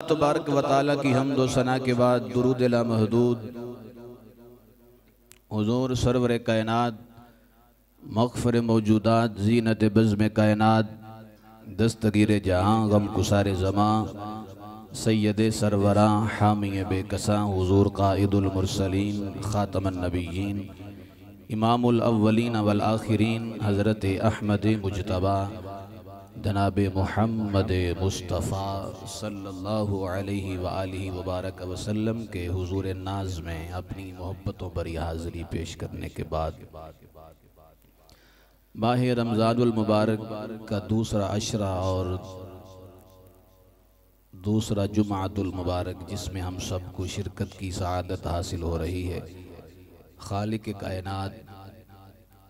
तबारक व तआला की हम्द व सना के बाद दुरूद ला महदूद हुज़ूर सरवर कायनात मग़फ़िर मौजूदात ज़ीनत बज़्म कायनात दस्तगीर जहाँ गम कुसारे ज़मां सैयद सरवरां हामी बेकसां हुज़ूर क़ाइदुल मुरसलीन ख़ातमुन नबिय्यीन इमामुल अव्वलीन वल आखिरीन हज़रत अहमद मुज्तबा जनाब मुहम्मद मुस्तफ़ा सल्लल्लाहु अलैहि व आलिहि व बारक वसल्लम के हुज़ूर नाज़ में अपनी मोहब्बतों पर हाज़िरी पेश करने के बाद माह रमज़ानुल मुबारक का दूसरा अशरा और दूसरा जुमाअतुल मुबारक जिसमें हम सबको शिरकत की सआदत हासिल हो रही है। खालिक कायनात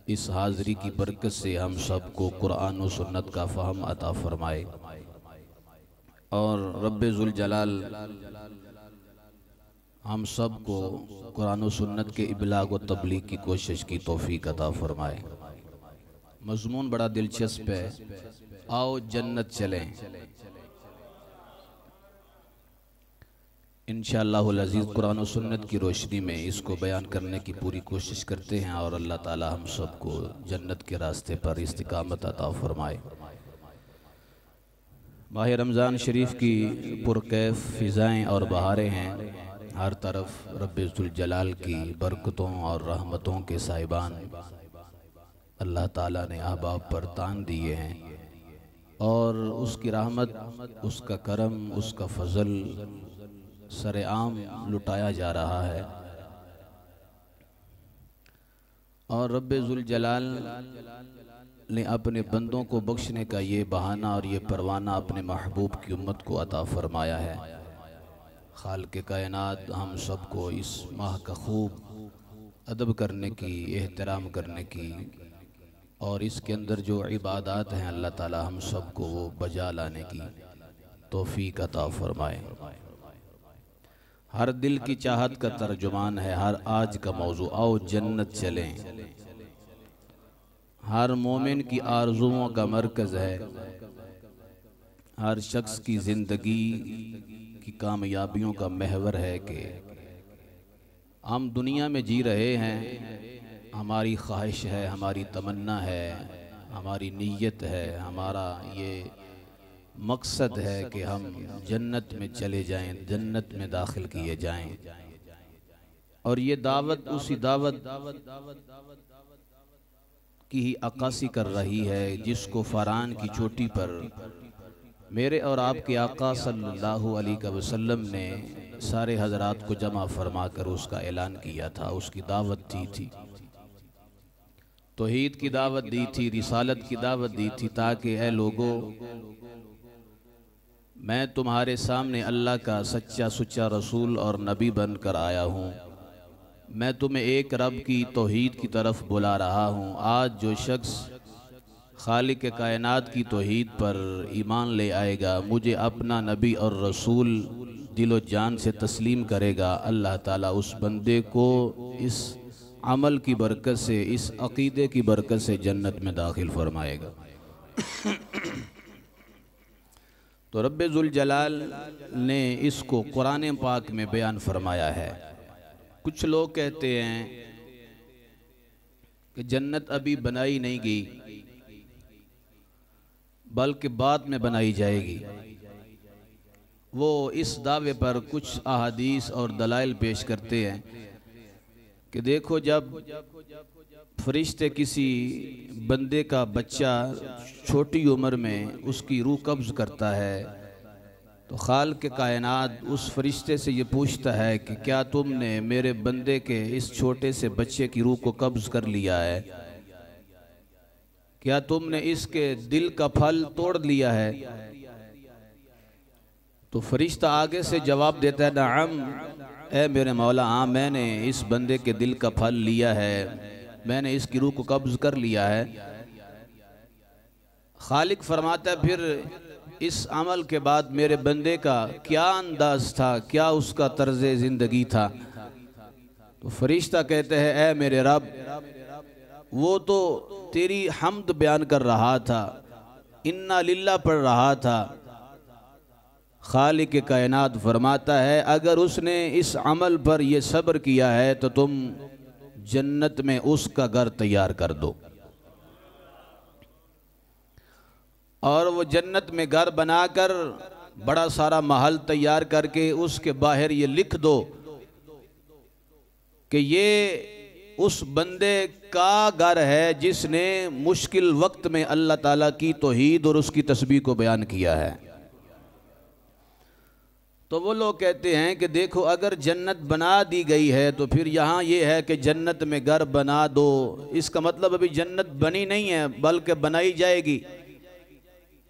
इस हाज़िरी की बरकत से हम सबको कुरान और सुन्नत का फ़हम अता फ़रमाए और रब्बे ज़ुल जलाल हम सबको कुरान और सुन्नत के इबलाग व तबलीग की कोशिश की तौफ़ीक अता फ़रमाए। मज़मून बड़ा दिलचस्प है, आओ जन्नत चलें। इंशाअल्लाहुल अज़ीज़ कुरान और सुन्नत की रोशनी में इसको बयान करने की पूरी कोशिश करते हैं और अल्लाह ताला हम सबको जन्नत के रास्ते पर इस्तिकामत अता फ़रमाए। माह रमज़ान शरीफ की पुरकैफ़ फ़िज़ाएँ और बहारें हैं। हर तरफ रब्बे ज़ुल जलाल की बरकतों और रहमतों के साहिबान अल्लाह ताला ने अहबाब पर तान दिए हैं और उसकी रहमत, उसका करम, उसका फ़ज़ल सरेआम लुटाया जा रहा है। और रब्बे ज़ुल जलाल ने अपने बंदों को बख्शने का ये बहाना और ये परवाना अपने महबूब की उम्मत को अता फ़रमाया है। खालिक़ कायनात हम सबको इस माह का खूब अदब करने की, एहतराम करने की और इसके अंदर जो इबादात हैं अल्लाह ताला हम सबको वो बजा लाने की तौफ़ीक अता फ़रमाए। हर दिल की चाहत का तर्जुमान है हर आज का मौजू, आओ जन्नत चलें। हर मोमिन की आरज़ुओं का मरकज़ है, हर शख्स की ज़िंदगी की कामयाबियों का महवर है कि हम दुनिया में जी रहे हैं। हमारी ख्वाहिश है, हमारी तमन्ना है, हमारी नीयत है, हमारा ये मकसद है कि हम जन्नत में चले जाएं, जन्नत में दाखिल किए जाएं। और ये दावत उसी दावत की ही अक्कासी कर रही है जिसको फ़रान की चोटी पर मेरे और आपके आका सल्लल्लाहु अलैहि वसल्लम ने सारे हज़रात को जमा फरमा कर उसका ऐलान किया था। उसकी दावत दी थी, तौहीद की दावत दी थी, रिसालत की दावत दी थी, ताकि ऐ लोगों मैं तुम्हारे सामने अल्लाह का सच्चा सुच्चा रसूल और नबी बन कर आया हूँ। मैं तुम्हें एक रब की तौहीद की तरफ बुला रहा हूँ। आज जो शख्स खालिक कायनात की तौहीद पर ईमान ले आएगा, मुझे अपना नबी और रसूल दिलो जान से तस्लीम करेगा, अल्लाह ताला उस बंदे को इस अमल की बरकत से, इस अक़ीदे की बरकत से जन्नत में दाखिल फरमाएगा। तो रब्बे ज़ुल जलाल ने इसको कुरान पाक में बयान फरमाया है। कुछ लोग कहते हैं कि जन्नत अभी बनाई नहीं गई बल्कि बाद में बनाई जाएगी। वो इस दावे पर कुछ अहादीस और दलाइल पेश करते हैं कि देखो जब फरिश्ते किसी बंदे का बच्चा छोटी उम्र में उसकी रूह कब्ज़ करता है तो खालिक़ कायनात उस फरिश्ते से ये पूछता है कि क्या तुमने मेरे बंदे के इस छोटे से बच्चे की रूह को कब्ज़ कर लिया है? क्या तुमने इसके दिल का फल तोड़ लिया है? तो फरिश्ता आगे से जवाब देता है, नअम ऐ मेरे मौला, हाँ मैंने इस बंदे के दिल का फल लिया है, मैंने इसकी रूह को कब्ज़ कर लिया है। खालिक फरमाता है फिर इस अमल के बाद मेरे बंदे का क्या अंदाज था, क्या उसका तर्ज ज़िंदगी था? तो फरिश्ता कहते हैं, ऐ मेरे रब, वो तो तेरी हम्द बयान कर रहा था, इन्ना लिल्लाह पढ़ रहा था, खालिक कायनात फरमाता है अगर उसने इस अमल पर यह सब्र किया है तो तुम जन्नत में उसका घर तैयार कर दो। और वो जन्नत में घर बनाकर बड़ा सारा महल तैयार करके उसके बाहर ये लिख दो कि ये उस बंदे का घर है जिसने मुश्किल वक्त में अल्लाह ताला की तौहीद और उसकी तस्बीह को बयान किया है। तो वो लोग कहते हैं कि देखो अगर जन्नत बना दी गई है तो फिर यहाँ ये है कि जन्नत में घर बना दो, इसका मतलब अभी जन्नत बनी नहीं है बल्कि बनाई जाएगी।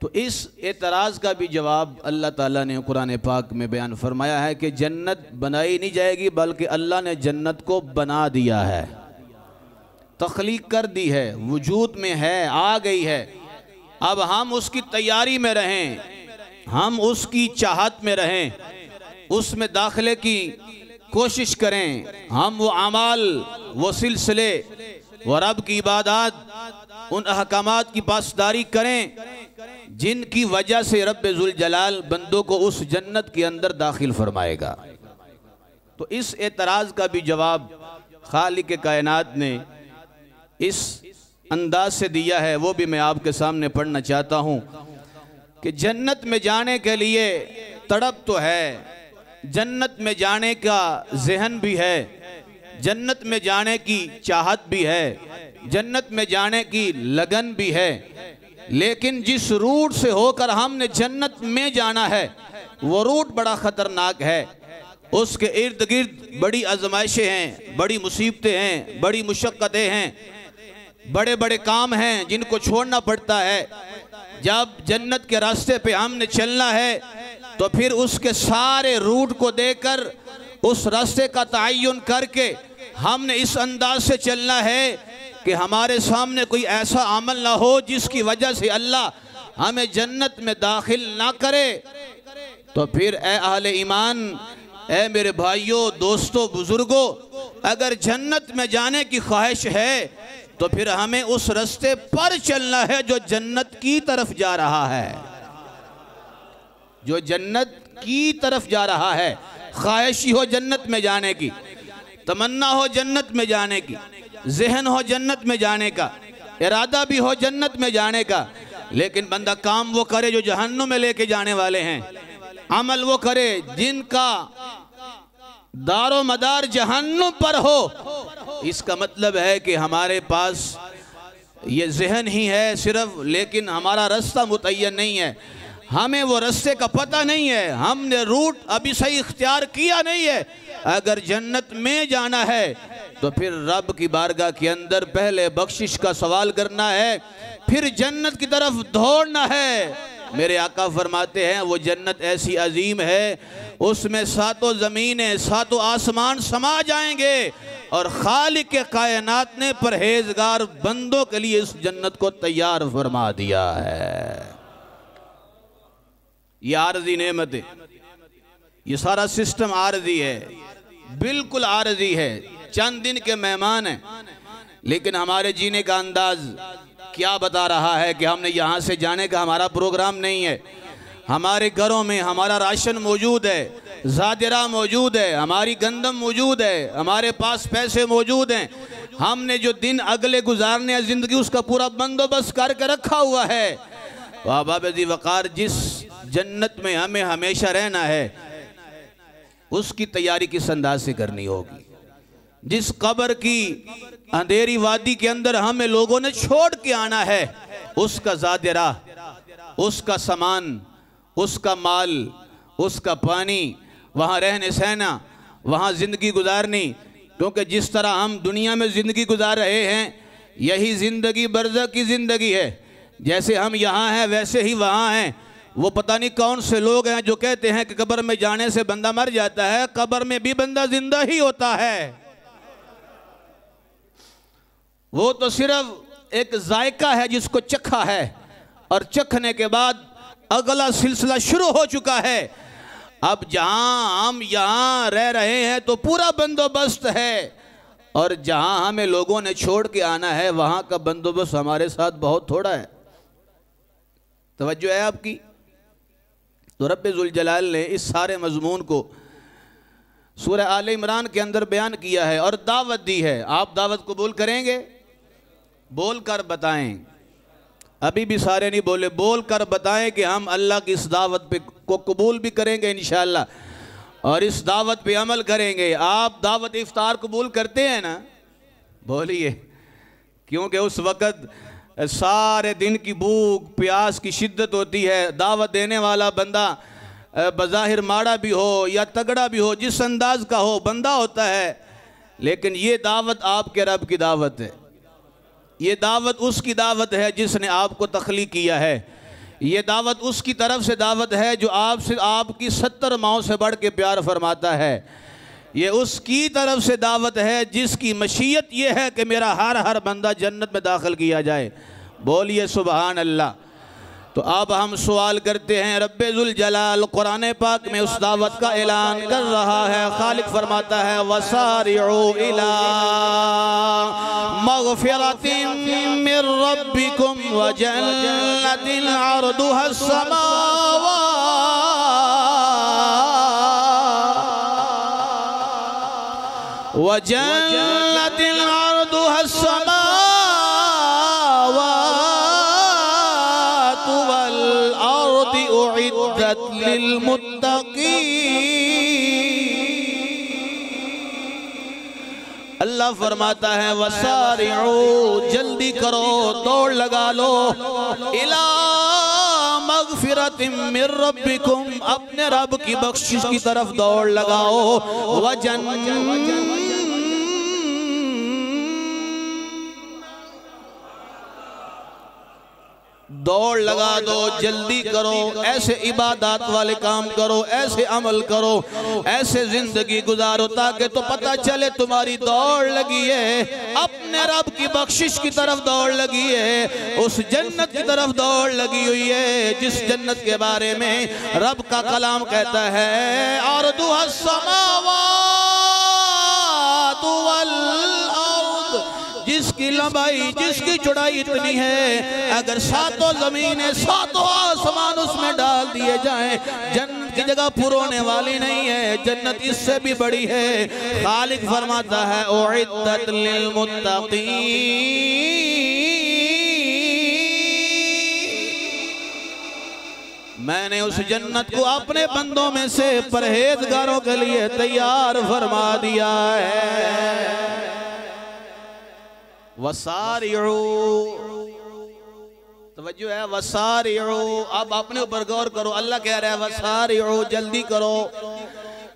तो इस एतराज़ का भी जवाब अल्लाह ताला ने कुरान पाक में बयान फरमाया है कि जन्नत बनाई नहीं जाएगी बल्कि अल्लाह ने जन्नत को बना दिया है, तख्लीक कर दी है, वजूद में है, आ गई है। अब हम उसकी तैयारी में रहें, हम उसकी चाहत में रहें, उसमें दाखिले की कोशिश करें। हम वो अमाल, वो सिलसिले, वो रब की इबादत, उन अहकामात की पासदारी करें जिनकी वजह से रब्बे जुल जलाल बंदों को उस जन्नत के अंदर दाखिल फरमाएगा। तो इस एतराज़ का भी जवाब खालिक कायनात ने इस अंदाज से दिया है, वो भी मैं आपके सामने पढ़ना चाहता हूँ कि जन्नत में जाने के लिए तड़प तो है, जन्नत में जाने का जहन भी है, जन्नत में जाने की चाहत भी है, जन्नत में जाने की लगन भी है, लेकिन जिस रूट से होकर हमने जन्नत में जाना है वो रूट बड़ा ख़तरनाक है। उसके इर्द गिर्द बड़ी आजमाइशें हैं, बड़ी मुसीबतें हैं, बड़ी मुशक्क़तें हैं, बड़े बड़े काम हैं जिनको छोड़ना पड़ता है। जब जन्नत के रास्ते पे हमने चलना है तो फिर उसके सारे रूट को देखकर उस रास्ते का तयन करके हमने इस अंदाज से चलना है कि हमारे सामने कोई ऐसा अमल ना हो जिसकी वजह से अल्लाह हमें जन्नत में दाखिल ना करे। तो फिर ए अहले ईमान, ए मेरे भाइयों, दोस्तों, बुजुर्गों, अगर जन्नत में जाने की ख्वाहिश है तो फिर हमें उस रास्ते पर चलना है जो जन्नत की तरफ जा रहा है, जो जन्नत की तरफ जा रहा है। ख्वाहिश हो जन्नत में जाने की, तमन्ना हो जन्नत में जाने की, जहन हो जन्नत में जाने का, इरादा भी हो जन्नत में जाने का, लेकिन बंदा काम वो करे जो जहन्नुम में लेके जाने वाले हैं, अमल वो करे जिनका दारो मदार जहन्नुम पर हो। इसका मतलब है कि हमारे पास ये जहन ही है सिर्फ, लेकिन हमारा रास्ता मुतय्यन नहीं है, हमें वो रास्ते का पता नहीं है, हमने रूट अभी सही इख्तियार किया नहीं है। अगर जन्नत में जाना है तो फिर रब की बारगाह के अंदर पहले बख्शिश का सवाल करना है, फिर जन्नत की तरफ दौड़ना है। मेरे आका फरमाते हैं वो जन्नत ऐसी अजीम है, उसमें सातों ज़मीनें, सातों आसमान समा जाएंगे और खालिक के कायनात ने परहेजगार बंदों के लिए इस जन्नत को तैयार फरमा दिया है। ये आरजी नेमत है, ये सारा सिस्टम आरजी है, बिल्कुल आरजी है, चंद दिन के मेहमान हैं, लेकिन हमारे जीने का अंदाज क्या बता रहा है कि हमने यहाँ से जाने का हमारा प्रोग्राम नहीं है। हमारे घरों में हमारा राशन मौजूद है, ज़ादिरा मौजूद है, हमारी गंदम मौजूद है, हमारे पास पैसे मौजूद हैं, हमने जो दिन अगले गुजारने हैं ज़िंदगी उसका पूरा बंदोबस्त करके रखा हुआ है। बाबा वक़ार, जिस जन्नत में हमें हमेशा रहना है उसकी तैयारी किस अंदाज से करनी होगी। जिस कब्र की अंधेरी वादी के अंदर हमें लोगों ने छोड़ के आना है, उसका ज़ादिरा, उसका सामान, उसका माल, उसका पानी, वहाँ रहने सहना, वहाँ ज़िंदगी गुजारनी, क्योंकि जिस तरह हम दुनिया में ज़िंदगी गुजार रहे हैं यही ज़िंदगी बरज़ख की ज़िंदगी है। जैसे हम यहाँ हैं वैसे ही वहाँ हैं। वो पता नहीं कौन से लोग हैं जो कहते हैं कि कब्र में जाने से बंदा मर जाता है, कब्र में भी बंदा जिंदा ही होता है। वो तो सिर्फ एक जायका है जिसको चखा है और चखने के बाद अगला सिलसिला शुरू हो चुका है। अब जहां हम यहाँ रह रहे हैं तो पूरा बंदोबस्त है, और जहां हमें लोगों ने छोड़ के आना है वहां का बंदोबस्त हमारे साथ बहुत थोड़ा है। तवज्जो है आपकी? तो रब्बे ज़ुल जलाल ने इस सारे मज़मून को सूरह आले इमरान के अंदर बयान किया है और दावत दी है। आप दावत कबूल करेंगे? बोल कर बताएं। अभी भी सारे नहीं बोले, बोल कर बताएं कि हम अल्लाह की इस दावत पे को कबूल भी करेंगे इंशाअल्लाह और इस दावत पे अमल करेंगे। आप दावत इफ्तार कबूल करते हैं ना? बोलिए। क्योंकि उस वक़्त सारे दिन की भूख प्यास की शिद्दत होती है। दावत देने वाला बंदा बज़ाहिर माड़ा भी हो या तगड़ा भी हो, जिस अंदाज का हो, बंदा होता है, लेकिन ये दावत आपके रब की दावत है। ये दावत उसकी दावत है जिसने आपको तख्लीक किया है। ये दावत उसकी तरफ से दावत है जो आपसे आपकी 70 माओं से बढ़ के प्यार फरमाता है। ये उसकी तरफ से दावत है जिसकी मशीयत ये है कि मेरा हर बंदा जन्नत में दाखिल किया जाए। बोलिए सुभान अल्लाह। तो अब हम सवाल करते हैं, रब्बे ज़ुल जलाल कुरान पाक में उस दावत का ऐलान कर रहा है। खालिक फरमाता है वसारिउ इला मग़फ़िरतिन मिर रब्बिकुम व जन्नतिन अर्दुहा अस्समावातु व जन्नतिन अर्दुहा अस्समावातु वल अर्दि उइद्दत लिल मुत्तक़ीन। अल्लाह फरमाता है वसारिउ, जल्दी करो, दौड़ लगा लो, इला मग़फ़िरतिन मिर रब्बिकुम, अपने रब की बख्शिश की तरफ दौड़ लगाओ, दौड़ लगा दो, जल्दी करो, ऐसे इबादत वाले काम करो, ऐसे अमल करो, ऐसे जिंदगी गुजारो ताकि तो पता चले तुम्हारी दौड़ लगी है, अपने रब की बख्शिश की तरफ दौड़ लगी है, उस जन्नत की तरफ दौड़ लगी हुई है जिस जन्नत के बारे में रब का कलाम कहता है अर्दुहा अस्समावातु वल अर्द, जिसकी लंबाई जिसकी चौड़ाई इतनी है अगर सातों ज़मीनें सातों आसमान उसमें डाल दिए जाएं जन्नत की जगह पुरोने वाली नहीं है, जन्नत इससे भी बड़ी है। खालिक फरमाता है उइद्दत लिल मुत्तक़ीन, मैंने उस जन्नत को अपने बंदों में से परहेजगारों के लिए तैयार फरमा दिया है। वसारिउ, तवज्जो है, वसारिउ। अब अपने ऊपर गौर करो, अल्लाह कह रहा है वसारिउ, जल्दी करो।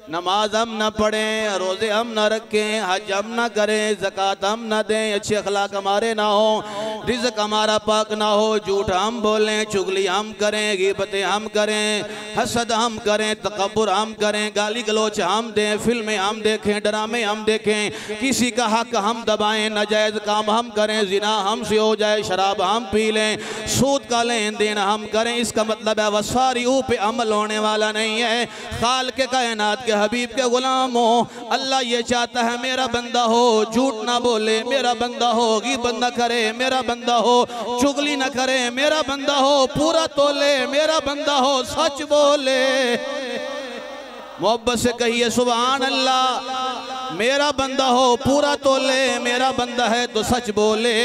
नमाज हम ना पढ़ें, रोज़े हम ना रखें, हज हम ना करें, ज़कात हम ना दें, अच्छे अखलाक हमारे ना हो, रिज़्क़ हमारा पाक ना हो, झूठ हम बोलें, चुगली हम करें, ग़ीबतें हम करें, हसद हम करें, तकब्बुर हम करें, गाली गलोच हम दें, फिल्में हम देखें, ड्रामे हम देखें, किसी का हक हम दबाएं, नाजायज़ काम हम करें, ज़िना हमसे हो जाए, शराब हम पी लें, सूद का लेन देन हम करें। इसका मतलब है वसारिउ पे अमल होने वाला नहीं है। खालिक़ कायनात के हबीब के गुलाम हो, अल्लाह ये चाहता है मेरा बंदा हो झूठ ना बोले, मेरा बंदा हो गीबत ना करे, मेरा बंदा हो चुगली ना करे, मेरा बंदा हो पूरा तोले, मेरा बंदा हो सच बोले। मोहब्बत से कहिए सुभान अल्लाह। मेरा बंदा हो पूरा तोले, मेरा बंदा है तो सच बोले।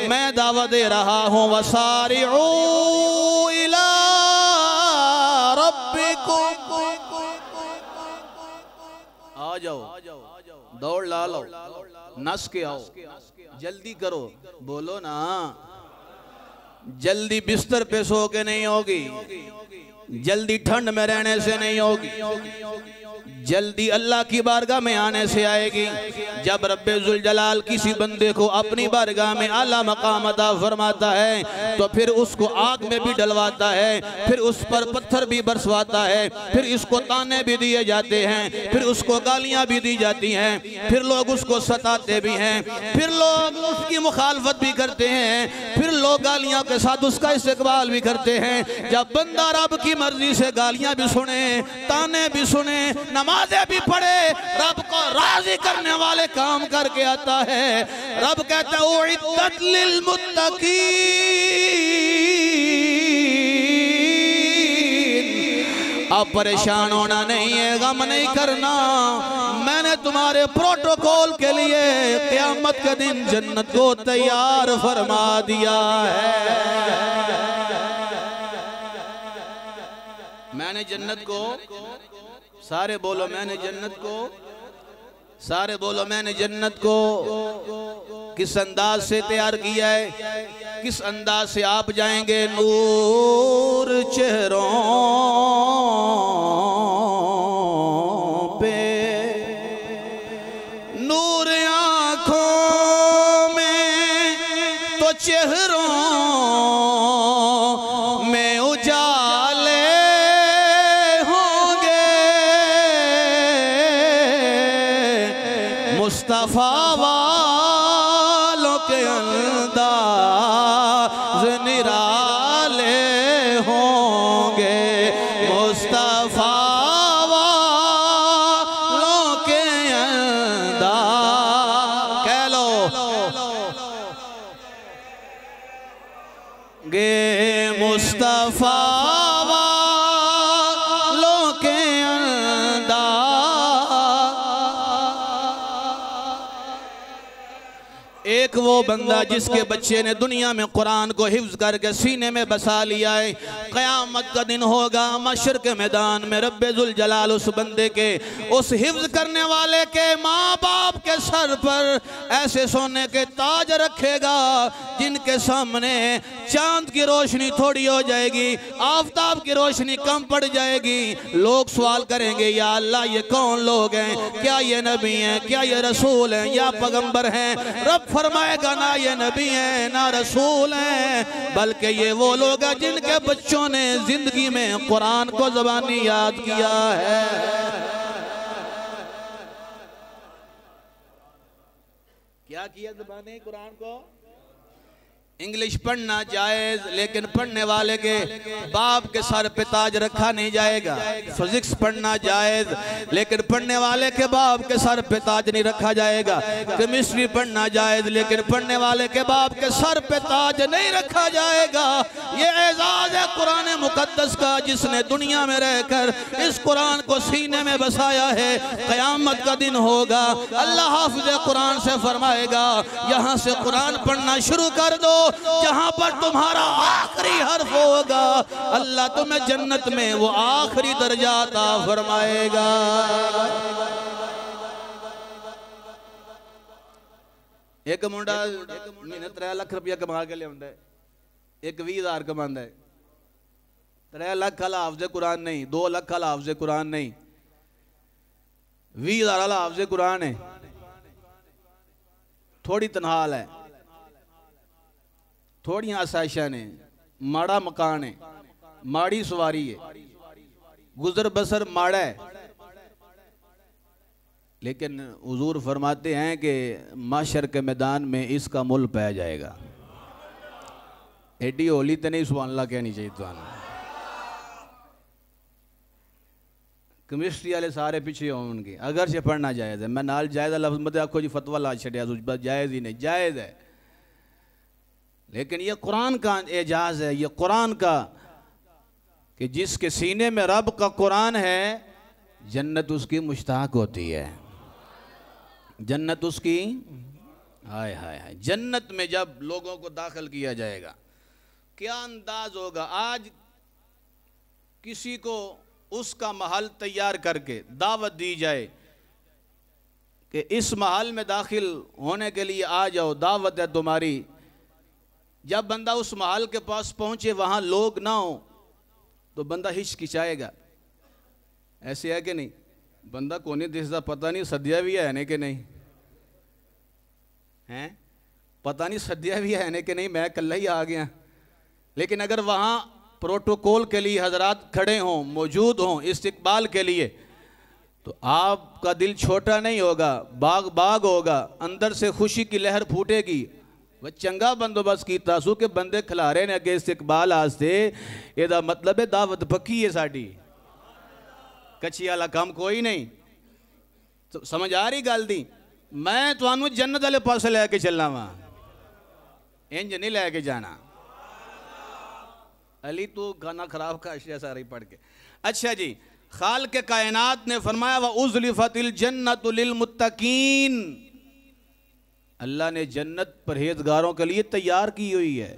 मैं दावा दे रहा हूँ वसारिउ इला रब्बिकुम, आ जाओ, दौड़ ला लो, नस के आओ, जल्दी करो, बोलो ना। जल्दी बिस्तर पे सो के नहीं होगी, जल्दी ठंड में रहने से नहीं होगी, जल्दी अल्लाह की बारगाह में आने से आएगी। जब रब्बे ज़ुल जलाल किसी बंदे को अपनी बारगाह में आला मकाम अता फरमाता है तो फिर उसको आग में भी डलवाता है, फिर उस पर पत्थर भी बरसवाता है, फिर इसको ताने भी दिए जाते हैं, फिर उसको गालियां भी दी जाती हैं, फिर लोग उसको सताते भी हैं, फिर लोग उसकी मुखालफत भी करते हैं, फिर लोग गालियां के साथ उसका इस्तेक़बाल भी करते हैं। जब बंदा रब की मर्जी से गालियां भी सुने, ताने भी सुने, नमाजें भी पढ़े, रब को राजी करने वाले काम करके आता है, रब कहता है उइद्दत लिल मुत्तक़ीन, अब परेशान होना नहीं है, गम नहीं करना। मैंने तुम्हारे प्रोटोकॉल के लिए क़यामत के दिन जन्नत को तैयार फरमा दिया है। मैंने जन्नत को, सारे बोलो मैंने जन्नत को, सारे बोलो मैंने जन्नत को किस अंदाज से तैयार किया है, किस अंदाज से आप जाएंगे। नूर चेहरों पे, नूर आँखों में, तो चेहरों में उजाले होंगे। मुस्तफा वालों के अंदाज निराले होंगे। मुस्तफा वालों के अंदाज, कह लो गे मुस्तफा वालों के एक वो बंदा जिसके बच्चे ने दुनिया में कुरान को हिफ्ज करके सीने में बसा लिया है, क़यामत का दिन होगा मशर के मैदान में रब्बे जुल जलाल उस बंदे के, उस हिफ्ज करने वाले के माँ बाप के सर पर ऐसे सोने के ताज रखेगा जिनके सामने चांद की रोशनी थोड़ी हो जाएगी, आफताब की रोशनी कम पड़ जाएगी। लोग सवाल करेंगे या अल्लाह ये कौन लोग हैं, क्या ये नबी हैं, क्या ये रसूल हैं या पैगंबर हैं। रब फरमाएगा ना ये नबी हैं ना रसूल हैं, बल्कि ये वो लोग हैं जिनके बच्चों ने जिंदगी में कुरान को ज़बानी याद किया है। क्या किया ज़बानी कुरान को? इंग्लिश पढ़ना जायज, लेकिन पढ़ने वाले के बाप के सर पे ताज रखा नहीं जाएगा। फिजिक्स पढ़ना जायज, लेकिन पढ़ने वाले के बाप के सर पे ताज नहीं रखा जाएगा। केमिस्ट्री पढ़ना जायज, लेकिन पढ़ने वाले के बाप के सर पे ताज नहीं रखा जाएगा। ये एजाज है कुरान मुकद्दस का, जिसने दुनिया में रहकर इस कुरान को सीने में बसाया है। क़यामत का दिन होगा, अल्लाह हाफिज़ कुरान से फरमाएगा यहाँ से कुरान पढ़ना शुरू कर दो, जहां पर तुम्हारा आखिरी हर्फ होगा अल्लाह तुम्हें जन्नत में वो आखिरी दर्जा अता फरमाएगा। एक मुंडा महीने 3 लाख रुपया कमा के लिया, एक 20,000 कमांदा है। 3 लाख वाला हाफिज़ कुरान नहीं, 2 लाख वाला हाफिज़ कुरान नहीं, 20,000 वाला हाफिज़ कुरान है। थोड़ी तनहाल है, थोड़ी आसाइशा ने, माड़ा मकान है, माड़ी सवारी है, गुजर बसर माड़ा है, लेकिन हुजूर फरमाते हैं कि माशर के मैदान में इसका मुल पाया जाएगा। एडी होली तो नहीं सुभान अल्लाह कहनी चाहिए। तो केमिस्ट्री वाले सारे पीछे होंगे, अगर से पढ़ना जायज़ है। मैं नाल जायज़ लफ्ज़ मत आखो जी फतवा ला छड़िया, जायज़ ही नहीं, जायज़ है, लेकिन ये कुरान का एजाज़ है, ये कुरान का कि जिसके सीने में रब का कुरान है जन्नत उसकी मुश्ताक होती है। जन्नत उसकी, हाय हाय हाय, जन्नत में जब लोगों को दाखिल किया जाएगा क्या अंदाज होगा। आज किसी को उसका महल तैयार करके दावत दी जाए कि इस महल में दाखिल होने के लिए आ जाओ, दावत है तुम्हारी। जब बंदा उस महल के पास पहुंचे, वहां लोग ना हो तो बंदा हिचकिचाएगा। ऐसे है कि नहीं? बंदा को नहीं दिखता, पता नहीं सदिया भी है कि नहीं हैं, पता नहीं सदिया भी है कि नहीं, मैं कल ही आ गया। लेकिन अगर वहाँ प्रोटोकॉल के लिए हजरात खड़े हों, मौजूद हों इस्तकबाल के लिए, तो आपका दिल छोटा नहीं होगा, बाग बाग होगा, अंदर से खुशी की लहर फूटेगी। वह चंगा बंदोबस्त किया सू के बंदे खिलारे ने अगे इस्तकबाल आस्ते, एदा मतलब है दावत पक्की है साड़ी, कच्ची वाला काम कोई नहीं। तो समझ आ रही गल दी? मैं तुहानू जन्नत वाले पासे लैके चलना वा, इंज नहीं लैके जाना। अली तू गाना खराब का अशिया सारी पढ़ के अच्छा जी, खालिक़ कायनात ने फरमाया व उज़लिफ़तिल जन्नतु लिल मुत्तकीन, अल्लाह ने जन्नत परहेजगारों के लिए तैयार की हुई है,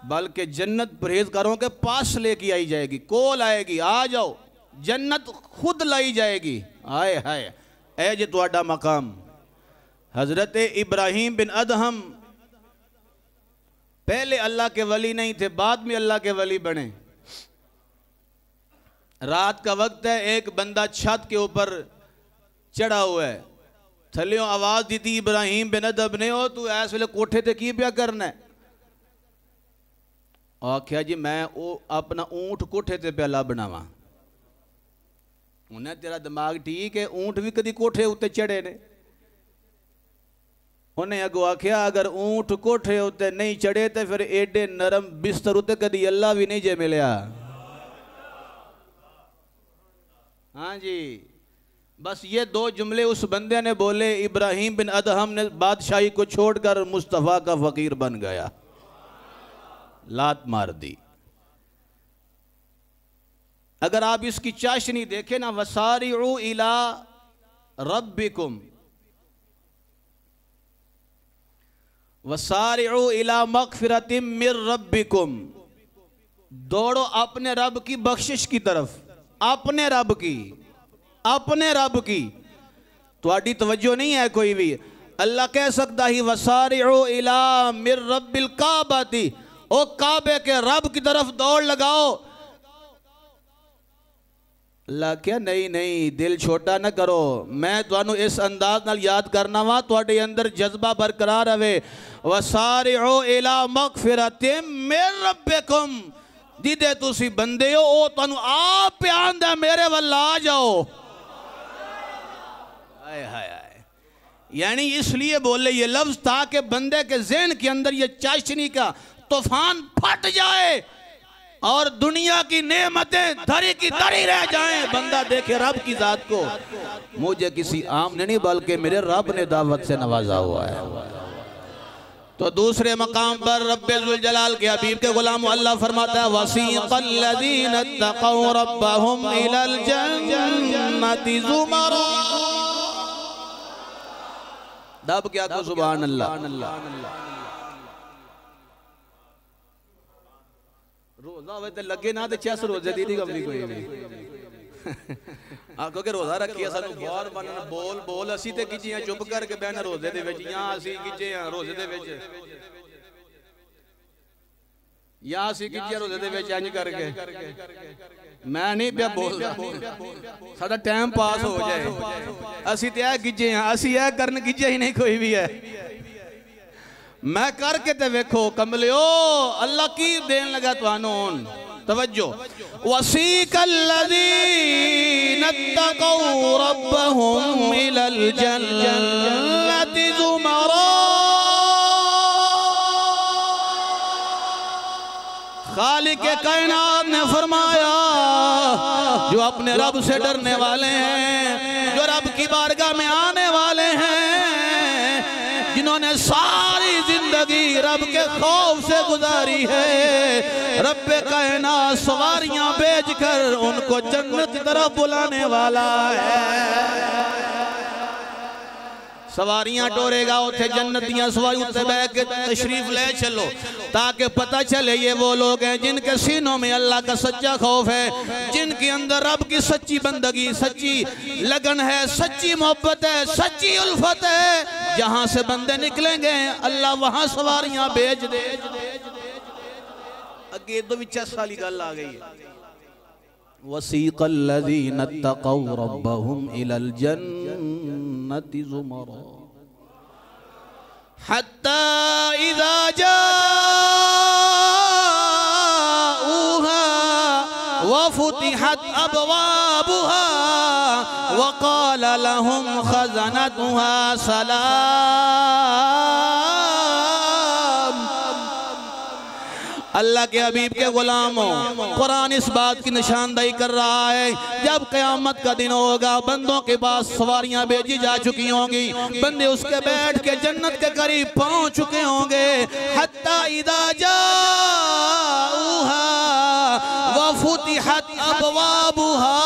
बल्कि जन्नत परहेजगारों के पास लेके आई जाएगी, कोल आएगी, आ जाओ, जन्नत खुद लाई जाएगी। आए हाय ए जे तुहाडा मकाम। हजरत इब्राहीम बिन अदहम पहले अल्लाह के वली नहीं थे, बाद में अल्लाह के वली बने। रात का वक्त है, एक बंदा छत के ऊपर चढ़ा हुआ है, थल्लियों आवाज दी थी इब्राहीम बिन अदहम ने, ओ तू इस वेले कोठे ते की पिया करना है? आख्या जी मैं वो अपना ऊंट कोठे ते पे लाभनावा। उन्हें तेरा दिमाग ठीक है, ऊंट भी कदी कोठे उत्ते चढ़े ने? उन्हें अगो आख्या अगर ऊंट कोठे उत्ते नहीं चढ़े तो फिर एडे नरम बिस्तर उत्ते कदी अल्लाह भी नहीं जे मिलया। हाँ जी, बस ये दो जुमले उस बंदे ने बोले, इब्राहीम बिन अदहम ने बादशाही को छोड़कर मुस्तफ़ा का फकीर बन गया, लात मार दी। अगर आप इसकी चाशनी देखें ना, वसारिउ इला रब्बिकुम वसारिउ इला मग़फ़िरतिम मिर रब्बिकुम, दौड़ो अपने रब की बख्शिश की तरफ, अपने रब की। तुहाडी तवज्जो नहीं है कोई भी। अल्लाह कह सकता ही वसारिउ इला मिर रब्बिल काबती, ओ काबे के रब की तरफ दौड़ लगाओ। अल्लाह क्या नहीं, दिल छोटा ना करो, मैं तुहानू इस अंदाज नाल याद करना वा, तुहाडे अंदर जज्बा बरकरार रहे। वसारिउ इला मग़फ़िरतिम मिर रब्बिकुम, जिदे तुसी बंदे हो ओ तुहानू आप पे आंदा मेरे वल आ जाओ। हाय हाय हाय, यानी इसलिए बोले ये लफ्ज ताकि बंदे के ज़हन के अंदर ये चाशनी का तूफान फट जाए और दुनिया की नेमतें धरी की धरी रह जाएं। बंदा देखे रब की जात को, मुझे किसी आम ने नहीं बल्कि मेरे रब ने दावत से नवाजा हुआ है। तो दूसरे मकाम पर रब्बे ज़ुल जलाल के हबीब के गुलाम अल्लाह फरमाता है वसीक़ल लज़ीना तक़ौ रब्बहुम इलल जन्नति ज़ुमरा। दब क्या को सुभान अल्लाह। रोजा वे ते लगे ना ते 6 रोजे दी कमी कोई नहीं। आखो के रोजा रखिए सानू बाहर बनन बोल बोल असी ते गिजे चुप करके बहना रोजे दे विच, या असी गिजे रोजे दे विच, या असी गिजे रोजे दे विच इंज करके। मैं नहीं पिया बोलदा, साडा टाइम पास हो जाए। असी ते गिजे हां, असी ए करन गिजे ही नहीं कोई भी है। मैं करके ते वेखो कमलियो अल्लाह की देन लगा तुहानू। तवज्जो, वसीक़ल लज़ीना तक़ौ रब्बहुम इलल जन्नति ज़ुमरा। खालिक़ कायनात ने फरमाया जो अपने रब से डरने वाले हैं, जो रब की बारगाह में आने वाले हैं, जिन्होंने सारी जिंदगी रब के खौफ से गुजारी है, रब्बे कायनात सवारियां बेचकर उनको जन्नत की तरफ बुलाने वाला है। सवारियां टोरेगा उठे जन्नतियां सवारी उत्ते बैठ के तशरीफ ले चलो, ताकि पता चले ये वो लोग हैं जिनके सीनों में अल्लाह का सच्चा खौफ है, जिनके अंदर रब की सच्ची बंदगी, सच्ची लगन है, सच्ची मोहब्बत है, सच्ची उल्फत है। जहां से बंदे निकलेंगे अल्लाह वहां सवारियां भेज दे। अगे तो विच साली गल आ गई है, वसीक़ल लज़ीना तक़ौ रब्बहुम इलल जन्नति ज़ुमरा हत्ता इज़ा जाऊहा व फुतिहत अबवाबुहा व क़ाल लहुम ख़ज़नतुहा सलाम। अल्लाह के हबीब के गुलामों, कुरान इस बात की निशानदाही कर रहा है जब क़यामत का दिन होगा, बंदों के पास सवारियां भेजी जा चुकी होंगी, बंदे उसके बैठ के जन्नत के करीब पहुंच चुके होंगे। हत्ता इज़ा जाऊहा व फुतिहत अबवाबुहा,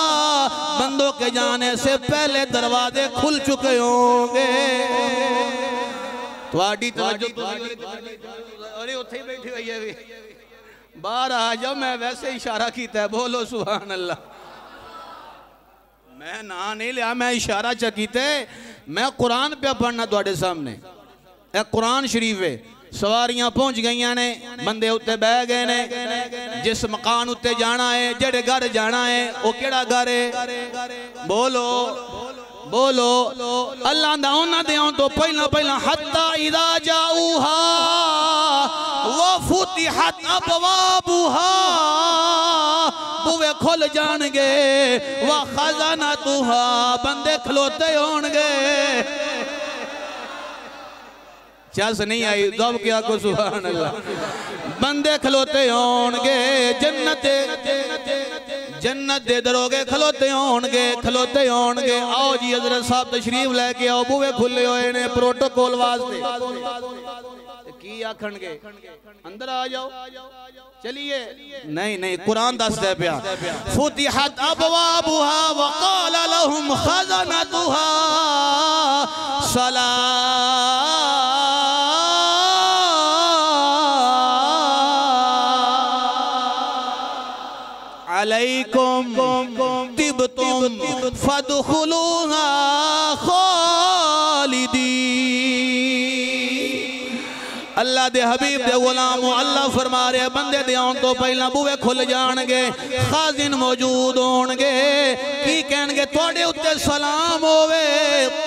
बंदों के जाने से पहले दरवाजे खुल चुके होंगे। थोड़ी तवज्जो, अरे उत्थे ही बैठी हुई है भी, बाहर आ जाओ, मैं वैसे इशारा किया है, बोलो सुभान अल्लाह। मैं ना नहीं लिया, मैं इशारा चकीते, मैं कुरान पे पढ़ना तुहाडे सामने। ए कुरान शरीफ है, सवारियां पहुंच गई ने, बंदे उत्ते बह गए ने, जिस मकान उत्ते जाना है, जेड़े घर जाना है, वो केड़ा घर है? बोलो बोलो। अल्लाह दा उन्हां दे आउण तो पहला पहला हत्ता इदा जाऊहा व फुतिहत अबवाबुहा, बुवे खुल जाणगे, व खज़ानतुहा, बंदे खलोते होणगे। चस नहीं आई दब क्या को सुभान अल्लाह। बंदे खलोते होणगे, जन्नत दे दरोगे खलोते होणगे, खलोते होणगे। आओ जी हजरत साहब तशरीफ लेके आओ, बुवे खुले हुए ने प्रोटोकॉल वास्ते। की आखणगे अंदर आ जाओ, चलिए नहीं नहीं, कुरान दस दे पिया, फुतिहत अबवाबुहा व क़ाल लहुम खज़ानतुहा सलाम अलैकुम तिबतुम फदखुलूहा खालिदीन। अल्लाह दे हबीब दे गुलामो, अल्लाह फरमा रहे बंदे दे आउण तो पहला बुए खुल जाणगे, खाजिन मौजूद होणगे। की कहणगे? तुहाडे उत्ते सलाम होवे,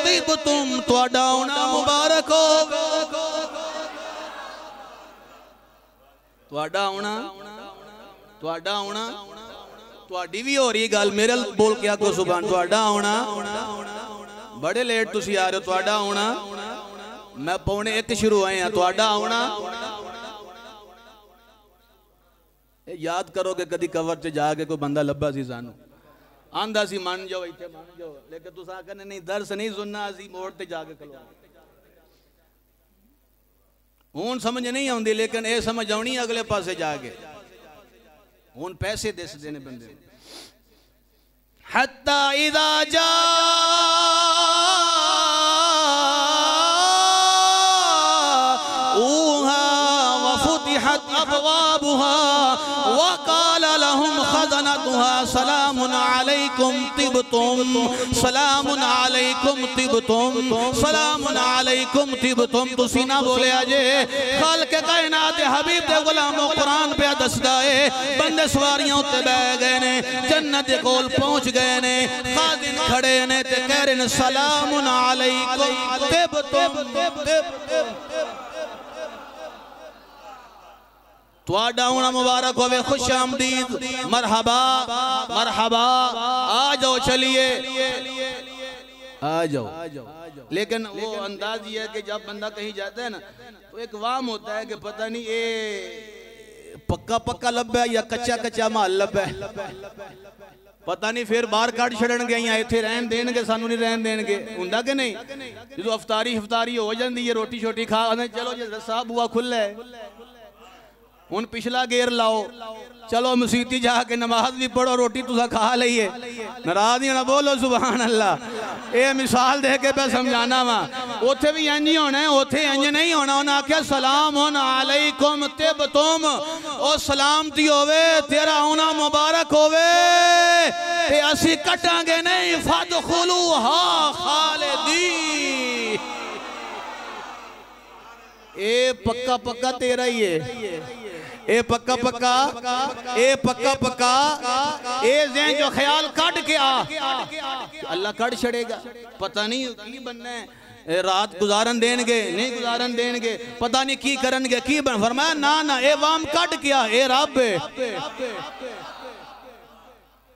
तिबतुम, तुहाडा आउणा मुबारक होवे, तुहाडा आउणा, तुहाडा आउणा, तुहाडी भी हो रही गल, मेरे बोल के आखो सुभान। तुहाडा आउणा, बड़े लेट तुसी आ रहे हो, तुहाडा आउणा, मैं पौने 1 शुरू आए हैं, तुहाडा आउणा। याद करोगे कदी कवर च जाके कोई बंदा लब्भा सी सानू, आंदा सी मन जाओ इत्थे मन जाओ, लेकिन तुसा कहने नहीं दर्स नहीं सुनना, असी मोड़ ते जाके खलो। हुण समझ नहीं आउंदी, लेकिन ये समझ आउणी अगले पासे जाके। हुण पैसे दस देने बंदे। हत्ता इदा जाऊहा व फुतिहत अबवाबुहा व क़ाल लहुम खज़ानतुहा सलामुन अलैकुम तिबतुम, सलामुन अलैकुम तिबतुम, सलामुन अलैकुम तिबतुम। तुसी ना बोले अजे, खालिक़ कायनात हबीब दे गुलामो कुरान पे दसदा है, बंदे सवारियां उत्ते बह गए ने, जन्नत दे कोल पहुंच गए ने, खादिन खड़े ने ते कह रहे ने सलामुन अलैकुम तिबतुम, तुहाडा आउणा मुबारक होवे, खुश आमदीद, मरहबा मरहबा, आ जाओ, चलिए आ जाओ। लेकिन वो अंदाज ये है कि जब बंदा कहीं जाता है ना, तो एक वाम होता है कि पता नहीं ये पक्का पक्का लब्बा है या कच्चा कच्चा माल लब्बा है, पता नहीं फिर बाहर काट छड़नगे या इत्थे रहन देणगे, सानू नहीं रहन देणगे, हुंदा कि नहीं? जो अफतारी हो जाती है, रोटी शोटी खा, चलो जी साहब बुआ खुला है, हुन पिछला गेर लाओ, चलो मसीती जाके नमाज भी पढ़ो, रोटी तुसा खा लीए, नाराज नहीं होना, बोलो सुभान अल्लाह। ये मिसाल दे के मैं समझाना वा, उथे भी इंज ही होना है, उथे इंज नहीं होना। उन्हें आख्या सलाम अलैकुम तिबतुम, ओ सलामती होवे, तेरा आउना मुबारक होवे, ते असी कटांगे नहीं, फदखुलूहा खालिदीन। ए पक्का पक्का तेरा ही है, ए पक्का पक्का, ए पक्का पक्का, ए ज़हन जो ख्याल काट के आ, अल्लाह काट छड़ेगा। पता नहीं की बनना है, रात गुजारन देंगे नहीं गुजारन देंगे, पता नहीं की करनगे की बन। फरमाया ना ना, ए वाम काट के आ, ए रब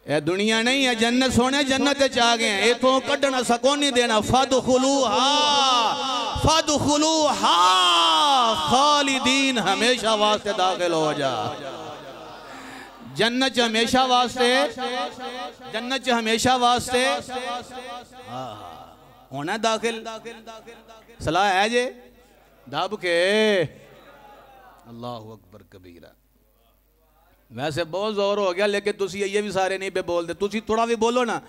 ए दुनिया नहीं है, जन्नत सोने जन्नत आ गए हैं, इथों कढ़ना सको नहीं देना। फदखुलूहा फदखुलूहा खालिदीन, हमेशा वास्ते दाखिल हो जा, जन्नत हमेशा वास्ते, जन्नत हमेशा वास्ते होना दाखिल। सलाह है जे दब के, अल्लाहु अकबर कबीरा। वैसे बहुत जोर हो गया लेकिन तुसी ये भी सारे नहीं पे बोलते, तुसी थोड़ा भी बोलो ना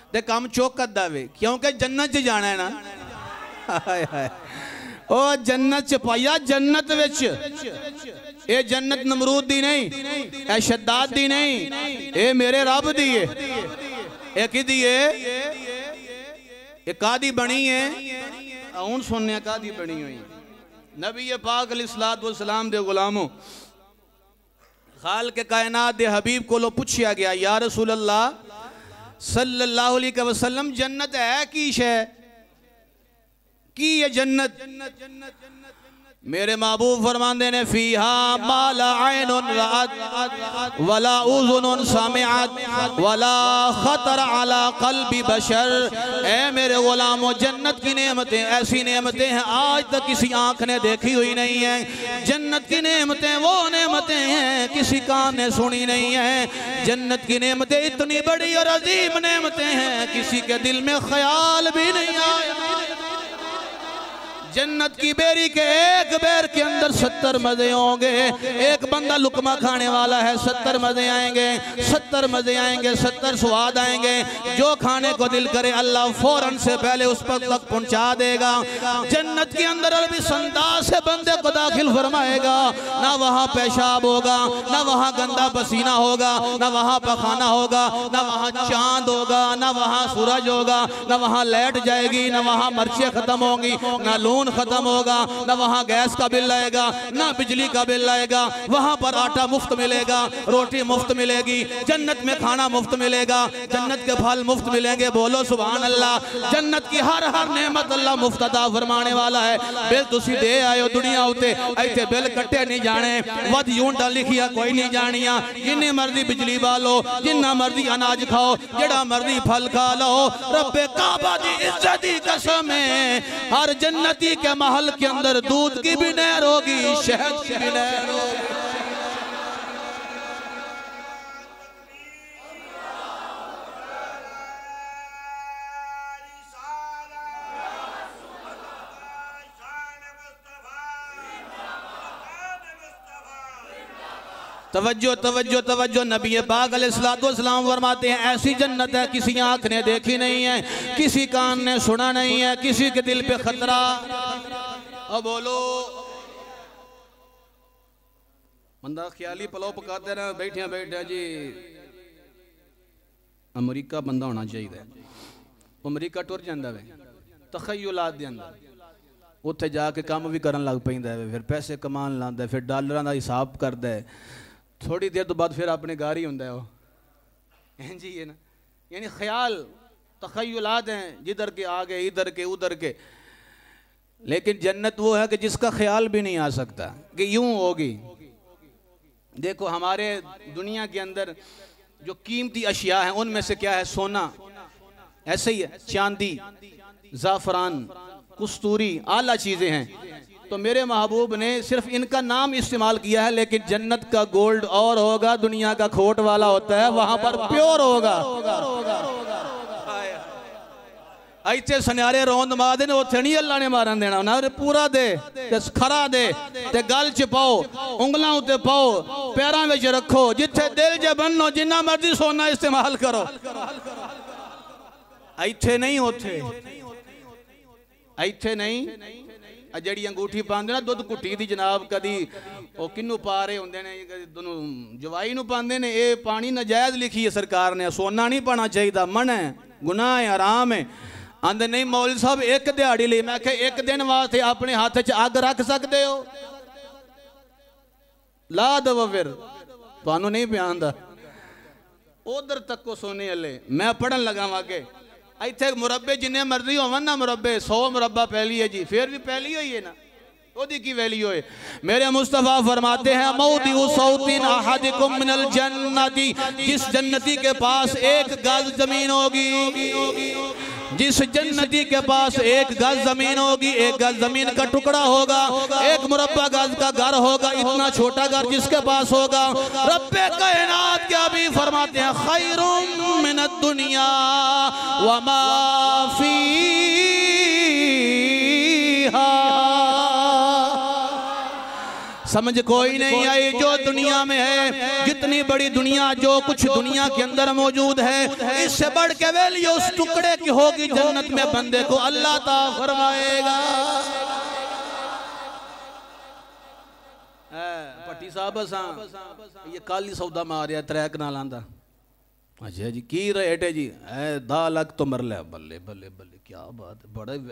ते काम चौक कर दावे, क्योंकि जन्नत च जाना है ना। हाय हाय ओ जन्नत च पाया, जन्नत विच ये जन्नत नमरूद दी नहीं, ए शद्दाद दी नहीं, ये मेरे रब दी है। ये किदी है? ये कादी बनी है? हुण सुनने कादी बनी हुई। नबी पाक अलैहिस्सलातु वस्सलाम दे गुलामों, खालिक कायनात दे हबीब को पूछा गया, या रसूल अल्लाह सल्लल्लाहु अलैहि वसल्लम जन्नत है की शै की ये जन्नत? मेरे महबूब फरमाते ने फीहा माला ऐनुन रअत वला उज़ुनुन समिअत वला खतर अला क़ल्बि बशर। ए मेरे गुलामों, जन्नत की नेमतें ऐसी नेमतें हैं आज तक किसी आंख ने देखी हुई नहीं है। जन्नत की नेमतें वो नेमतें हैं किसी कान ने सुनी नहीं है। जन्नत की नेमतें इतनी बड़ी और अजीम नेमतें हैं किसी के दिल में ख्याल भी नहीं आया। जन्नत की बेरी के एक बेर के अंदर 70 मजे होंगे। एक बंदा लुकमा खाने वाला है, 70 मजे आएंगे, 70 मजे आएंगे, 70 स्वाद आएंगे। जो खाने को दिल करे अल्लाह फौरन से पहले उस पर तक पहुंचा देगा। जन्नत के अंदर अरबी अंदाज से बंदे को दाखिल फरमाएगा। ना वहाँ पेशाब होगा, ना वहाँ गंदा पसीना होगा, ना वहाँ पखाना होगा, ना वहाँ चांद होगा, ना वहाँ सूरज होगा, ना वहाँ लाइट जाएगी, ना वहाँ मिर्चें खत्म होंगी, ना लून खत्म होगा, ना वहाँ गैस का बिल आएगा, ना बिजली का बिल आएगा। वहाँ पर आटा मुफ्त मिलेगा, रोटी मुफ्त मिलेगी, जन्नत में खाना मुफ्त मिलेगा, जन्नत के फल मुफ्त मिलेंगे। बोलो सुभान अल्लाह। जन्नत की हर नेमत अल्लाह मुफ्त अता फरमाने वाला है। बिल तुसी दे आयो दुनिया उते, ऐसे बिल कट्टे नहीं जाने, वध यूंटा लिखिया कोई नहीं जानिया। जिन्नी मर्जी बिजली बालो, जिन्ना मर्जी अनाज खाओ, जेड़ा मर्जी फल खा लो, रब्बे काबा दी इज्जत दी कसम है हर जन्नती के महल के अंदर दूध की भी नहर होगी, शहद की भी नहर होगी। तवज्जो तवज्जो तवज्जो। नबी पाक अलैहिस्सलातु वस्सलाम फरमाते हैं ऐसी जन्नत है किसी आंख ने देखी नहीं है, किसी कान ने सुना नहीं है, किसी के दिल पे खतरा। अब बोलो, बंदा ख्याली पलाव पकाते रहे बैठे बैठे जी अमरीका बंदा होना चाहिए। अमरीका टुर जाता है तखय्युलात दे अंदर, उत्थे जाके काम भी करन लग पैंदा है, फिर पैसे कमान लांदा है, फिर डॉलरां दा हिसाब करदा है। थोड़ी देर तो बाद फिर अपने घर ही होंदा है वो जी है ना। यानी ख्याल तखय्युलात हैं, जिधर के आ गए, इधर के उधर के। लेकिन जन्नत वो है कि जिसका ख्याल भी नहीं आ सकता कि यूं होगी। देखो हमारे दुनिया के अंदर जो कीमती अशिया हैं उनमें से क्या है? सोना, ऐसे ही है, चांदी, ज़ाफ़रान, कस्तूरी, आला चीज़ें हैं। तो मेरे महबूब ने सिर्फ इनका नाम इस्तेमाल किया है, लेकिन जन्नत का गोल्ड और होगा, दुनिया का खोट वाला होता है, वहां पर प्योर होगा। ऐसे सुनहरे रौंद मार ने उत्थे नहीं अल्लाह ने मारन देना ना, पूरा दे ते खरा दे ते गल च पाओ, उंगलों उत्ते पाओ, पैरों में रखो, जिथे दिल च बनो, जिन्ना मर्जी सोना इस्तेमाल करो। ऐथे नहीं, उथे ऐथे नहीं। जड़ी अंगूठी पाते ना दुध घुट्टी दी जनाब, कदी वो किन्नू पा रहे होंगे ने, जवाई नू पाते ने। ये पानी नाजायज लिखी है सरकार ने, सोना नहीं पाना चाहिए, मन है, गुनाह है, हराम है। आंदे नहीं मौलवी साहब एक दिहाड़ी ली, मैं आख्या एक दिन वास्ते अपने हाथ च अग रख सकते हो? ला दवो फिर, तुहानू नहीं पियादा। उधर तक को सोने वाले मैं पढ़न लगा आगे। इतने मुरब्बे जिन्ने मर्जी होवन ना, मुरब्बे 100 मुरब्बा पहली है जी, फिर भी पहली हुई है ना, ओदी की वैल्यू है। मेरे मुस्तफा फरमाते हैं मौदिउ सौतिन अहदिकुम मिनल जन्नती, जिस जन्नती के पास एक गज जमीन होगी, जिस जन्नती के पास एक गज जमीन होगी, एक गज जमीन का टुकड़ा होगा, एक मुरब्बा गज का घर होगा, इतना छोटा घर जिसके पास होगा, रब्बे कायनात क्या भी फरमाते हैं खैरुम मिनद दुनिया व मा फीहा। समझ कोई नहीं आई। जो दुनिया में है, जितनी बड़ी दुनिया, जो कुछ दुनिया के अंदर मौजूद है, इससे बढ़ के वैल्यू उस टुकड़े की होगी जन्नत में बंदे को अल्लाह ताला फरमाएगा। पट्टी साहब ये कल ही सौदा मारिया 3 कनाल आंदा। अच्छा जी की रेट है जी? 10 लाख तो मर लिया। बल्ले बल्ले बल्ले क्या बात है,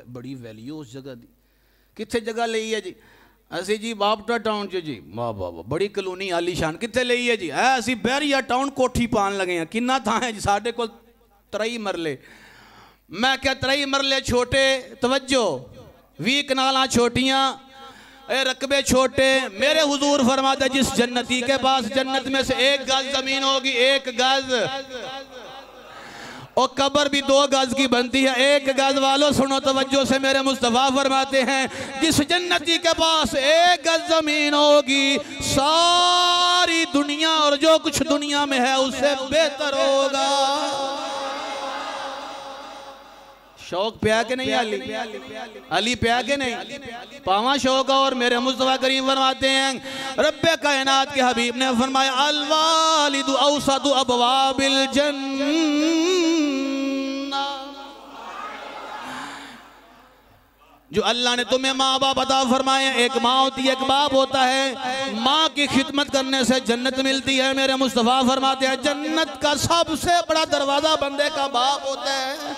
बड़ी वैल्यू उस जगह दी। कितने जगह ली है जी? असी जी बापटा टाउन च जी। वाह वाह वाह, बड़ी कलोनी आलीशान। कितने ली है जी? असी बैरिया टाउन कोठी पान लगे हैं। किन्ना थां है जी? साढ़े को 3 मरले। मैं क्या 3 मरले छोटे, तवज्जो 20 कनाल छोटियां, रकबे छोटे। मेरे हुजूर फरमाते जिस जन्नती के पास जन्नत में से 1 गज जमीन होगी, 1 गज, और कब्र भी 2 गज की बनती है। 1 गज वालों सुनो तवज्जो से, मेरे मुस्तफा फरमाते हैं जिस जन्नती के पास 1 गज जमीन होगी, सारी दुनिया और जो कुछ दुनिया में है उससे बेहतर होगा। शौक प्या के नहीं? अली प्या के नहीं? पावा शौक। और मेरे मुस्तफा करीम फरमाते हैं, रब्बे कायनात के हबीब ने फरमाया अल वालिदु औसदु अबवाबिल जन्नह। जो अल्लाह ने तुम्हें माँ बाप अता फरमाए, एक माँ होती है, एक बाप होता है। माँ की खिदमत करने से जन्नत मिलती है। मेरे मुस्तफा फरमाते हैं जन्नत का सबसे बड़ा दरवाजा बंदे का बाप होता है।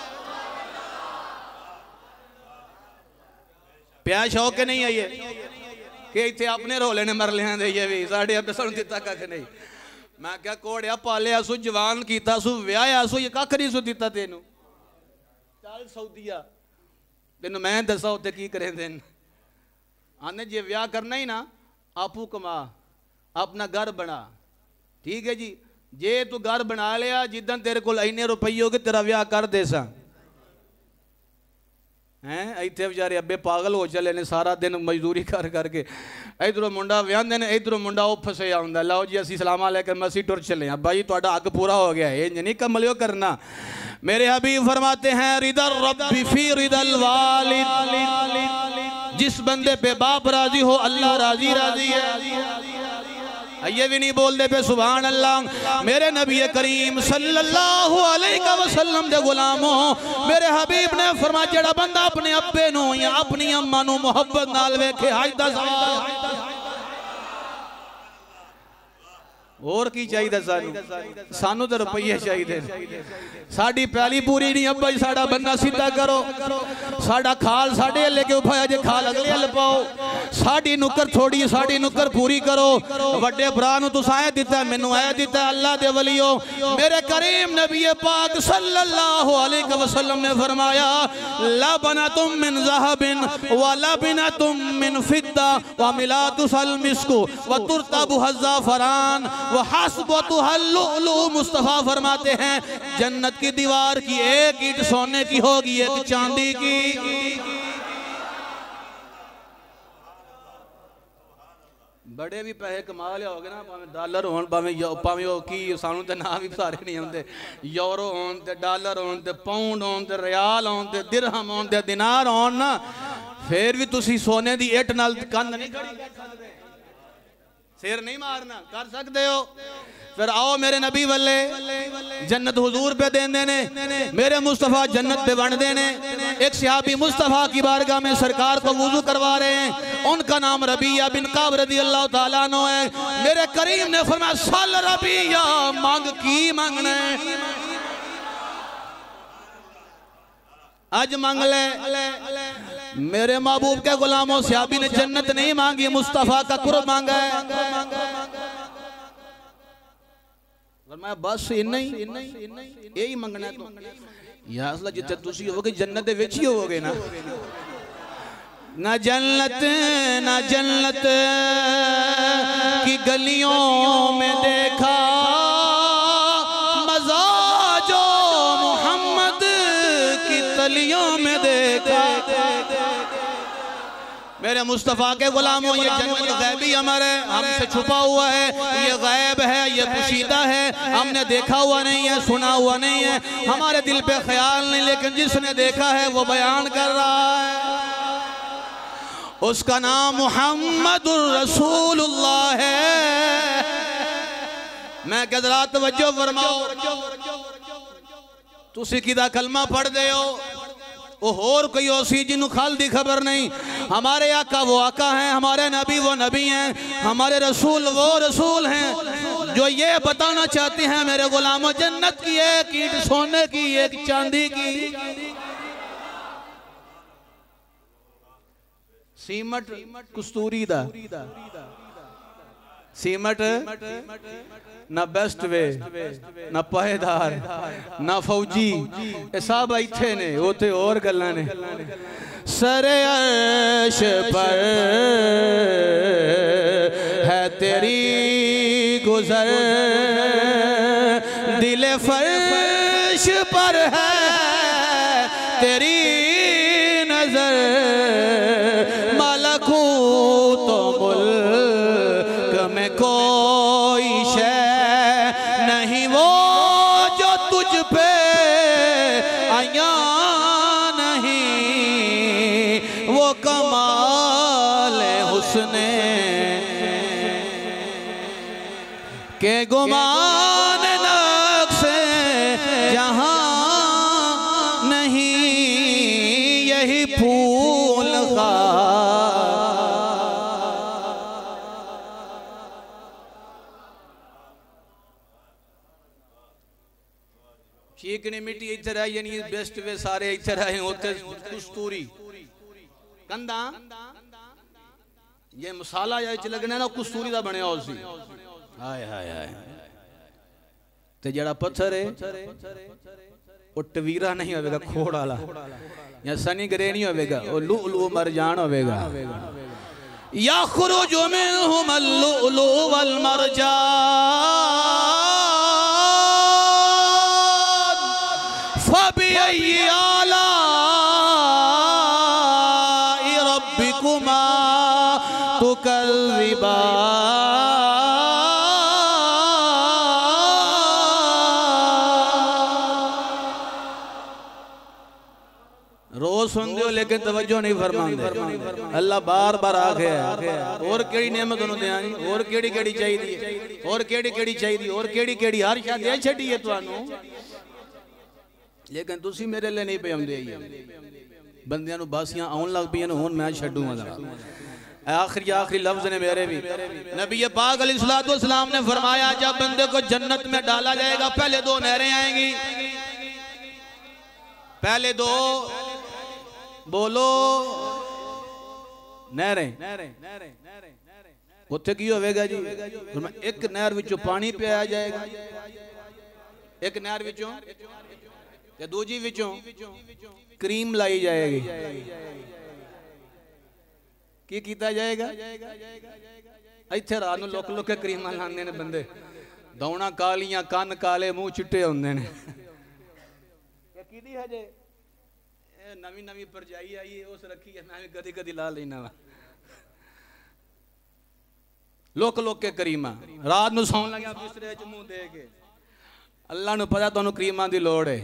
प्या शौक के नहीं आइए कि इतने अपने रोले ने मर लिया दे भी साढ़े अब सुन दिता कख नहीं। मैं क्या कोड़िया पालिया सू, जवान कीता सू, व्याया सू, ये कख नहीं सू दिता तेनू। चल सऊदीया तेन मैं दसा उत्ते की करे दिन। आने जे व्याह करना ही ना, आपू कमा, अपना घर बना। ठीक है जी, जे तू घर बना लिया, जिदन तेरे को इन्ने रुपये हो गए तेरा व्याह कर दे सा हैं। इतने बेचारे अब्बे पागल हो चले ने, सारा दिन मजदूरी कर करके। इधरों मुंडा व्याहते ने, इधरों मुंडा वो फसे आउंदा। लो जी असी सलामा लेकर मसी टुर चले हैं। भाई तुहाडा हक पूरा हो गया है, नहीं कमलियो करना। मेरे हबीब फरमाते हैं रिदल रब्बी फी रिदल वालिद, जिस बंदे पे बाप राजी हो अल्लाह राजी राजी है। ये भी नहीं बोल दे पे सुभान अल्लाह। मेरे नबी करीम सल्लल्लाहु अलैहि वसल्लम दे गुलामों, मेरे हबीब ने फरमाया जेड़ा बंदा अपने अब्बे नो या अपनी अम्मा नो मोहब्बत नाल वेखे हज दा सवाब। और की चाहिए सानू? सानू तो रुपये चाहिए। साड़ी प्याली पूरी नहीं अब्बा जी, साड़ा बंदा सीधा करो। साड़ा खाल साढ़े लेके उठाया जे खाल अगले हल पाओ। साड़ी नुकर थोड़ी, साड़ी नुकर पूरी करो। वड्डे भरा नु तुस आया दिता, मैनू आया दिता। अल्लाह दे वलियो, मेरे करीम नबी पाक सल्लल्लाहु अलैहि वसल्लम ने फरमाया ला बनातुम मिन ज़हबिन व ला बनातुम मिन फिद्दा व मिलातुल मिस्कु व तुरतबु ज़अफ़रान व हस्बतुहल लुअलु। मुस्तफा फरमाते हैं जन्नत की दीवार की 1 ईंट सोने की होगी, 1 चांदी की। बड़े भी पैसे कमा लिया होगे ना, भावे डॉलर होन, भावे की सानू तो ना भी सारे नहीं आते। यूरो होन ते डॉलर होन ते पाउंड होन ते रियाल होन ते दिरहम होन ते दिनार होन ना, फिर भी तुसी सोने दी इट नाल कंध नहीं खड़ी कर सकते, सिर नहीं मारना कर सकते हो। फिर आओ मेरे नबी वल्ले, जन्नत हुजूर पे देंदे ने, मेरे मुस्तफ़ा जन्नत पे बंटदे ने। एक सहाबी मुस्तफ़ा की बारगाह में सरकार को वुजू करवा रहे हैं, उनका नाम रबिया बिन काब रज़ी अल्लाह ताला अन्हु है। मेरे करीम ने फरमाया सल रबिया, मांग की मांगना है आज मांग ले। मेरे महबूब के गुलामों सहाबी ने जन्नत नहीं मांगी, मुस्तफ़ा का कुर्ब मांगा है। मैं बस इन्ना ही यही मंगना तो या असला जिथे तुसी होगे जन्नत दे विच ही होगे ना। ना जन्नत की गलियों में देखा मज़ा जो मोहम्मद की तलियों में देखा। मेरे मुस्तफ़ा के गुलामों ये जन्नत गैबी अमर है, हमसे छुपा हुआ है, ये गैब है, ये पोशीदा है, हमने देखा हुआ नहीं है, सुना हुआ नहीं है, हमारे दिल पे ख्याल नहीं, लेकिन जिसने देखा है वो बयान कर रहा है। उसका नाम मुहम्मदुर रसूलुल्लाह है। मैं कहता तवज्जो फरमाओ, तुसी किदा कलमा पढ़ दे हो, वो होर कोई ओसी जिन्हों खाल दी खबर नहीं। हमारे आका वो आका हैं, हमारे नबी वो नबी हैं, हमारे रसूल वो रसूल हैं जो ये बताना चाहते हैं मेरे गुलामों, जन्नत की एक ईंट सोने की, एक चांदी की। सीमट कस्तूरी दा, सीमट ना बेस्ट वे, ना पायदार, ना फौजी, ये सब इत्थे ने, उते और गल्लां ने। सरे अर्श पर है तेरी गुजर, दिले फर्श पर है तेरी नजर, मलकूत मुल्क में कोई शै नहीं वो जो तुझ पे आया नहीं, वो कमाल हुस्ने के गुमान नक्शे जहां नहीं, यही फूल का चीकनी मिट्टी इधर है, यानी बेस्ट वे सारे इधर आए होते। कस्तूरी कंधा ये मसाला या लगना ना कस्तूरी का बनया उसी। हाय हाय हाय, ते जड़ा पत्थर है वो टवीरा नहीं होगा, खोड़ वाला या सनी ग्रे नहीं होगा, वो लुलु मरजान होगा। या खुरुजु मिनहुम लुलु वल मरजान फबिअय्यि आलाइ रब्बिकुमा तुकज़्ज़िबान। रोज सुनते हो लेकिन तवज्जो नहीं फरमाते। अल्लाह बार बार आखे और केड़ी नेमत उन्होंने दिया, और केड़ी केड़ी चाहिए, और केड़ी केड़ी चाहिए, और केड़ी केड़ी हर शायद दे छड़ी है तुहानू, लेकिन तुसी मेरे लिए नहीं पे आंदे। बंदियां नू बासियां आउन लग पईयां ने, हुण मैं छड्डूंगा। आखिरी लफ्ज ने मेरे भी, नबी पाक अलैहिस्सलातु वस्सलाम ने फरमाया जब बंदे को जन्नत में डाला जाएगा पहले दो नहरें आएंगी। पहले दो बोलो नहरें। उत्थे की होवेगा जी, एक नहर विचों पानी पिया जाएगा, एक नहर विचों ते दूजी विचों क्रीम लाई जाएगी। की कीता जाएगा? इत्थे रात नूं लुक लुक के क्रीम लांदे ने बंदे, दौना कालियां, कन काले, मुंह चिट्टे होंदे ने। नवी नवी परजाई आई है, उस रखी है, मैं भी कदी कदी ला लेना वा। लुक लुक के करीमा रात नूं सौन लग्या बिस्तरे च मुंह दे के, अल्लाह नूं पता तुहानूं क्रीमां दी लोड़ है,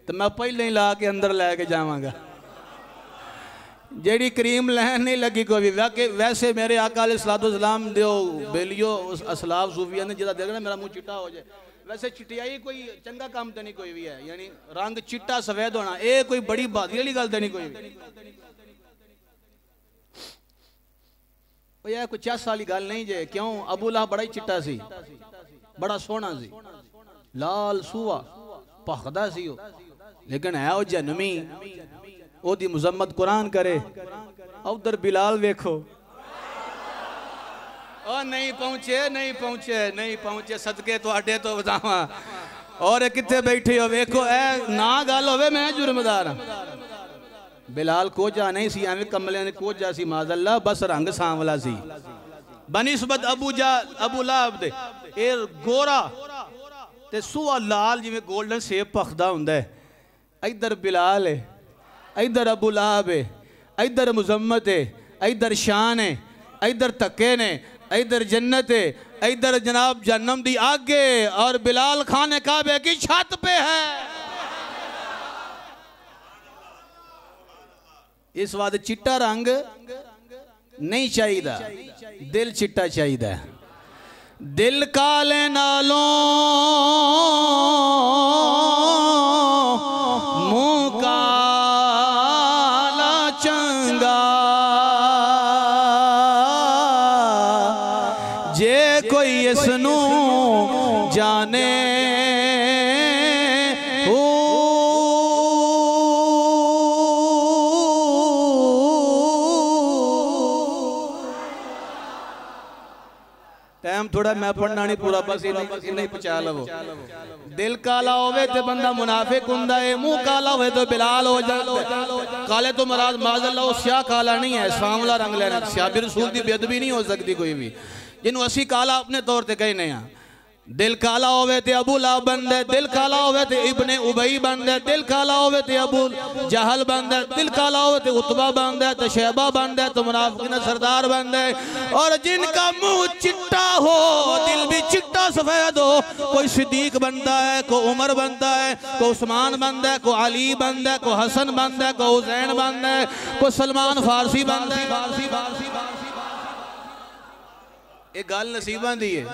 तो मैं पहले ही ला के अंदर लैके जावांगा। जेड़ी क्रीम लहन नहीं लगी कोई भी। वैसे मेरे आका अलैहिस्सलातु वस्सलाम दो बेलियो असलाफ सूफिया ने जिदा देखना मेरा मुंह चिट्टा हो जाए, वैसे चिटियाई कोई चंगा काम तो नहीं कोई भी है, यानी रंग चिट्टा सफेद होना ये कोई बड़ी बादी वाली गल तो नहीं कोई भी। कोई चस वाली गल नहीं जे, क्यों? अबू लहब बड़ा ही चिट्टा सी, बड़ा सोहना सी, लाल सूआ भखदा सी, लेकिन है वो जनमी, ओदी मुजम्मत कुरान करे। उधर बिलाल वेखो, ओ नहीं पहुंचे, नहीं पहुंचे, नहीं पहुंचे, सदके तुहाडे तो बतावा। और किथे बैठे हो वेखो, ए ना गल होवे मैं जुर्मदार हां। बिलाल कोजा नहीं सी, एवें कमले ने कोजा सी माज़अल्लाह, बस रंग सांवला सी। बनिस्बत अबू लहब दे ए गोरा ते सूआ लाल जिवें गोल्डन सेब भखदा हुंदा है। इधर बिलाल है, इधर अबू लहब है, इधर मुजम्मत है, इधर शान है, इधर धक्के ने, इधर जन्नत है, इधर जनाब जन्नम दी आगे, और बिलाल खाने काबे की छत पे है। इस बात चिट्टा रंग नहीं चाहिदा, दिल चिट्टा चाहिदा। दिल काले नालों मुंह काला चंगा, जे कोई इसनू जाने टाइम थोड़ा मैं पढ़ना नहीं पूरा, बस इन्हें पहुंचा लो। दिल काला होवे तो बंदा मुनाफिक हुंदा है, मुंह काला होवे तो बिलाल हो जाता है। काले तो मराद माज़अल्लाह स्याह काला नहीं है, सांवला रंग लेना। स्याह भी रसूल की बेअदबी नहीं हो सकती कोई भी, जिन्हों असी काला अपने तौर पर कहने हैं। दिल काला होवे ते अबू लहब बनदा है, दिल काला होवे ते इब्ने उबई बनदा है, दिल काला होवे ते अबू जहल बनदा है, दिल काला होवे ते उतबा बनदा है, तो शैबा बनदा है, तो मुनाफिकीन सरदार बनदा है। और जिनका मुंह चिट्टा हो दिल भी चिट्टा सफेद हो, कोई सिद्दीक बनता है, कोई उमर बनता है, कोई उस्मान बनता है, कोई अली बनता है, कोई हसन बनता है, कोई हुसैन बनता है, कोई सलमान फारसी बनता है। एक गल नसीबां दी है,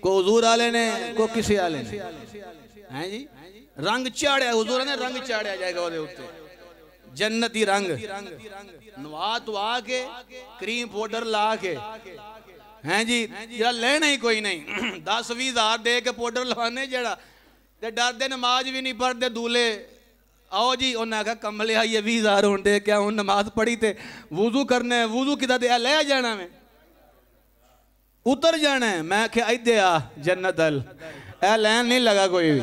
को हुजूर आले ने को किसी आले ने हैं जी रंग चाड़िया, हुजूर ने रंग चाड़िया जाएगा ਉਹਦੇ ਉੱਤੇ जन्नती रंग, नवा धुआ के क्रीम पाउडर ला के हैं जी, जरा लेना ही कोई नहीं। 10-20 हज़ार दे के पाउडर लवाने जरा ते डरदे नमाज भी नहीं पढ़ते दूल्हे। आओ जी उन्हें आखा कमले आइए 20 हज़ार होंगे क्या, हूँ नमाज पढ़ी तो वुजू करना है, वुजू किदा ते ले जाना मैं उतर जाना है। मैं क्या इधे आ जन्नत अल ए लैन नहीं लगा कोई भी,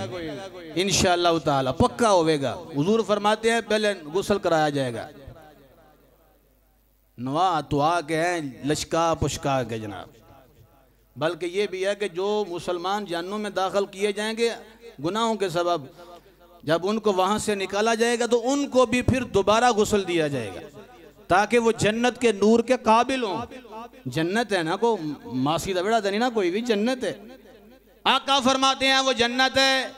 इंशाअल्लाह ताला पक्का होवेगा। हुजूर फरमाते हैं पहले गुस्ल कराया जाएगा, नवा तुआ के हैं लश्का पुश्का के जनाब। बल्कि ये भी है कि जो मुसलमान जन्नों में दाखिल किए जाएंगे गुनाहों के सबब, जब उनको वहाँ से निकाला जाएगा तो उनको भी फिर दोबारा गुस्ल दिया जाएगा ताकि वो जन्नत के नूर के काबिल हों। जन्नत है ना, को मासी दा बेड़ा नहीं ना, कोई भी जन्नत है। आका फरमाते हैं वो जन्नत है।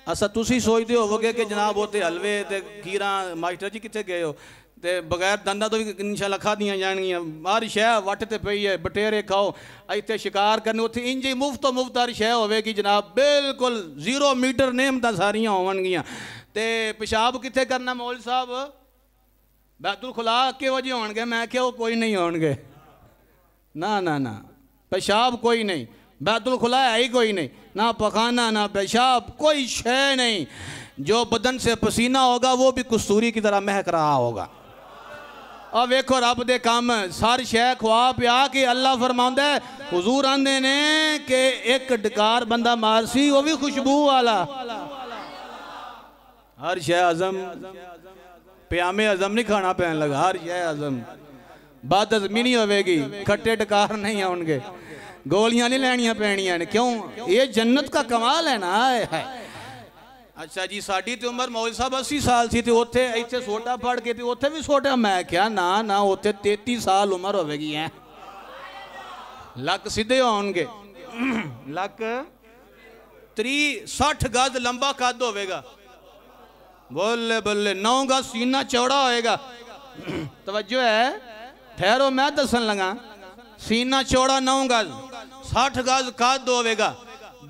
असा तुसी सोचते होवोगे कि जनाब होते हलवे ते खीरा, मास्टर जी कितने गए हो, ते बगैर दंदा तो भी इंशाल्लाह खादियां जाएंगियां। हर शह वट ते पई है, बटेरे खाओ, इतने शिकार करने उत्थे इंज ही मुफ्त मुफ्त हर शह होवेगी जनाब, बिल्कुल 0 मीटर नेमतां सारियां होवणगियां। ते पेशाब कितने करना मौल साहब, बैतुल खुला के वजह होणगे, मैं क्या कोई नहीं होणगे, ना ना ना पेशाब कोई नहीं, बैतुल खुला है ही कोई नहीं, ना पखाना ना पेशाब, कोई शय नहीं। जो बदन से पसीना होगा वो भी कस्तूरी की तरह महक रहा होगा। और वेखो रब दे काम, सारी शय खुआ पिया के अल्लाह फरमांदा है, हुजूर आंदे ने कि एक डकार बंदा मारसी वो भी खुशबू वाला। हर शय आजम, प्यामे आजम नहीं खाना पैन लगा, हर शय आजम। बात अजमी नहीं होगी, खट्टे डकार नहीं आउणगे, गोलियां नहीं लैनियां पैनियां ने। क्यों? ये जन्नत का कमाल है ना है। अच्छा जी, साड़ी तो उम्र मौल साहब 80 साल सी, उत्थे इत्थे सोटा फड़ के उत्थे भी सोटा, मैं क्या ना ना उत्थे 33 साल उम्र होगी है, लक सीधे होंगे, लक 60 गज लंबा कद होगा, बोले बोले 9 गज सीना चौड़ा होएगा। तवज्जो है, ठहरो मैं दसन लगा, सीना चौड़ा 9 गज, 60 गज कद होगा,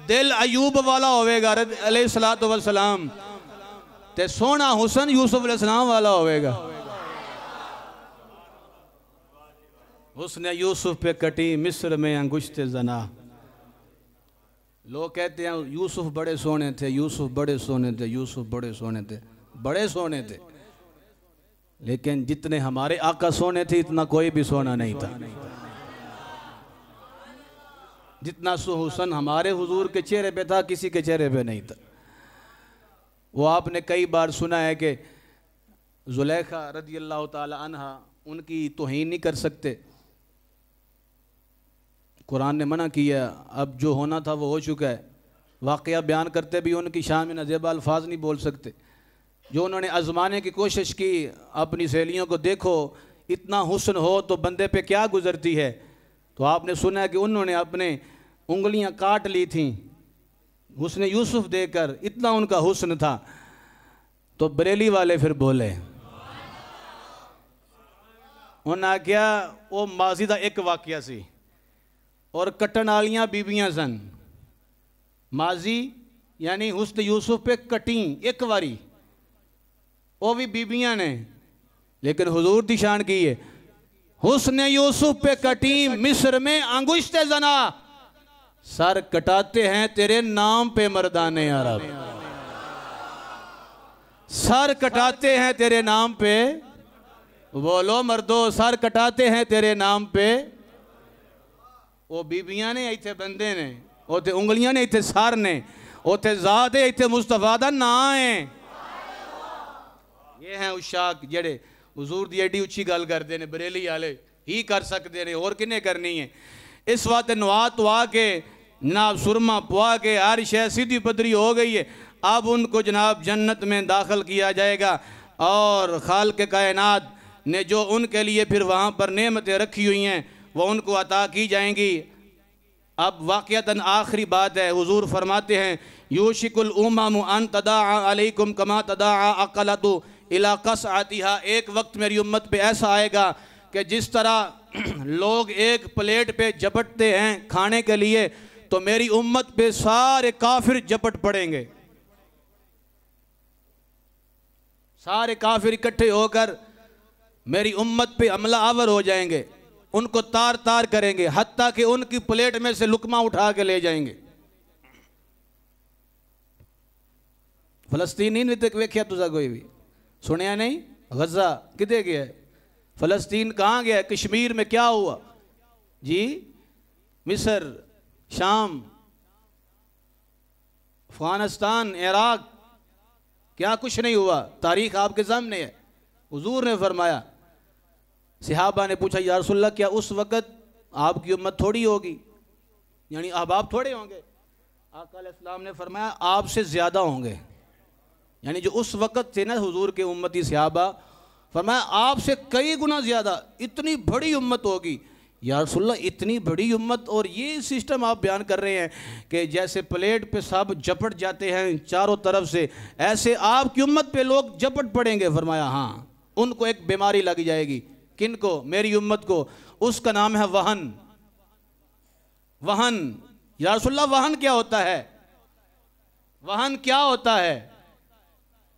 दिल अयूब वाला होगा अलैहिस्सलातु वस्सलाम, ते सोना हुसन यूसुफ अलैहिस्सलाम वाला होगा। हुस्न यूसुफ पे कटी मिस्र में अंगुश्ते जना। लोग कहते हैं यूसुफ बड़े सोने थे, यूसुफ बड़े सोने थे, यूसुफ बड़े सोने थे, बड़े सोने थे, लेकिन जितने हमारे आका सोने थे इतना कोई भी सोना नहीं था। जितना हुस्न हमारे हुजूर के चेहरे पे था किसी के चेहरे पे नहीं था। वो आपने कई बार सुना है कि जुलेखा रज़ी अल्लाह ताला अन्हा उनकी तौहीन नहीं कर सकते, कुरान ने मना किया, अब जो होना था वो हो चुका है। वाक़या बयान करते भी उनकी शान में नज़ेबा अल्फाज नहीं बोल सकते। जो उन्होंने आजमाने की कोशिश की अपनी सहेलियों को, देखो इतना हुस्न हो तो बंदे पे क्या गुजरती है, तो आपने सुना है कि उन्होंने अपने उंगलियां काट ली थीं हुस्न यूसुफ देकर, इतना उनका हुस्न था। तो बरेली वाले फिर बोले, उन्हें आख्या वो माजी का एक वाकया सी और कट्टन वालियां बीबियां सन। माजी यानी हुस्न यूसुफ पे कटी एक बारी, वो भी बीबियां ने, लेकिन हुजूर दी शान की है, हुस्न यूसुफ पे कटी मिस्र में अंगुश्ते जना, सर कटाते हैं तेरे नाम पे मर्दाने अरब, सर कटाते हैं तेरे नाम पे, बोलो मर्दो सर कटाते हैं तेरे नाम पे। वो बीबियां ने इतने बंदे ने, उते उंगलियां ने इतने सर ने, उते जात है इतने मुस्तफा दा ना है। ये हैं उशाक जेड़े हुजूर दी एडी उच्ची गल करते हैं, बरेली वाले ही कर सकते हैं, और किन्ने करनी है। इस वास्ते नवा तुआ के जनाब सुरमा पुआ के हर शय सीधी पदरी हो गई है। अब उनको जनाब जन्नत में दाखिल किया जाएगा और खाल के कायनात ने जो उनके लिए फिर वहाँ पर नेमतें रखी हुई हैं वो उनको अता की जाएंगी। अब वाक़ियतन आखिरी बात है, हुजूर फरमाते हैं यूशिकुल उमम अन तदाअ अलैकुम कमा तदाअ अक़लतु इला क़सअतिहा। एक वक्त मेरी उम्मत पे ऐसा आएगा कि जिस तरह लोग एक प्लेट पे झपटते हैं खाने के लिए, तो मेरी उम्मत पे सारे काफिर झपट पड़ेंगे, सारे काफिर इकट्ठे होकर मेरी उम्मत पे हमला आवर हो जाएंगे, उनको तार तार करेंगे, हत्ता कि उनकी प्लेट में से लुकमा उठा के ले जाएंगे। फलस्तीनी नहीं तक वेख्या तुझा कोई भी सुनिया नहीं? गजा किधे गया है? फलस्तीन कहाँ गया? कश्मीर में क्या हुआ जी? मिस्र, शाम, अफगानिस्तान, इराक, क्या कुछ नहीं हुआ? तारीख आपके सामने है। हुजूर ने फरमाया, सहाबा ने पूछा या रसूलल्लाह क्या उस वक़्त आपकी उम्मत थोड़ी होगी, यानी अहबाब थोड़े होंगे? आका अलैहिस्सलाम ने फरमाया आपसे ज़्यादा होंगे, यानी जो उस वक़्त थे ना हुजूर के उम्मती सहाबा, फरमाया आपसे कई गुना ज़्यादा, इतनी बड़ी उम्मत होगी। या रसूलल्लाह इतनी बड़ी उम्मत, और ये सिस्टम आप बयान कर रहे हैं कि जैसे प्लेट पे सब झपट जाते हैं चारों तरफ से, ऐसे आपकी उम्मत पे लोग झपट पड़ेंगे। फरमाया हाँ, उनको एक बीमारी लग जाएगी। किनको? मेरी उम्मत को। उसका नाम है वहन। वहन। या रसूलल्लाह वहन क्या होता है? वहन क्या होता है?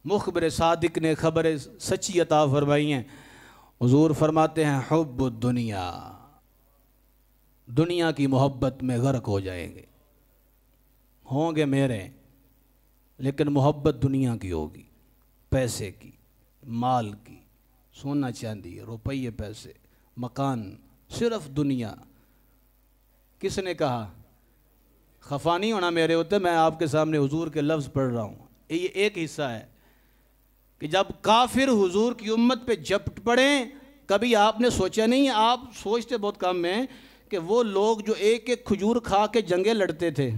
मुखबिर सादिक ने खबर सच्ची अता फरमाई है। हुजूर फरमाते हैं हुब्बुद दुनिया, दुनिया की मोहब्बत में गर्क हो जाएंगे, होंगे मेरे, लेकिन मोहब्बत दुनिया की होगी, पैसे की, माल की, सोना चांदी, रुपये, पैसे, मकान, सिर्फ दुनिया। किसने कहा? खफा नहीं होना मेरे होते, मैं आपके सामने हुजूर के लफ्ज़ पढ़ रहा हूँ। ये एक हिस्सा है कि जब काफिर हुजूर की उम्मत पे झपट पड़े, कभी आपने सोचा नहीं, आप सोचते बहुत कम हैं कि वो लोग जो एक एक खजूर खा के जंगे लड़ते थे,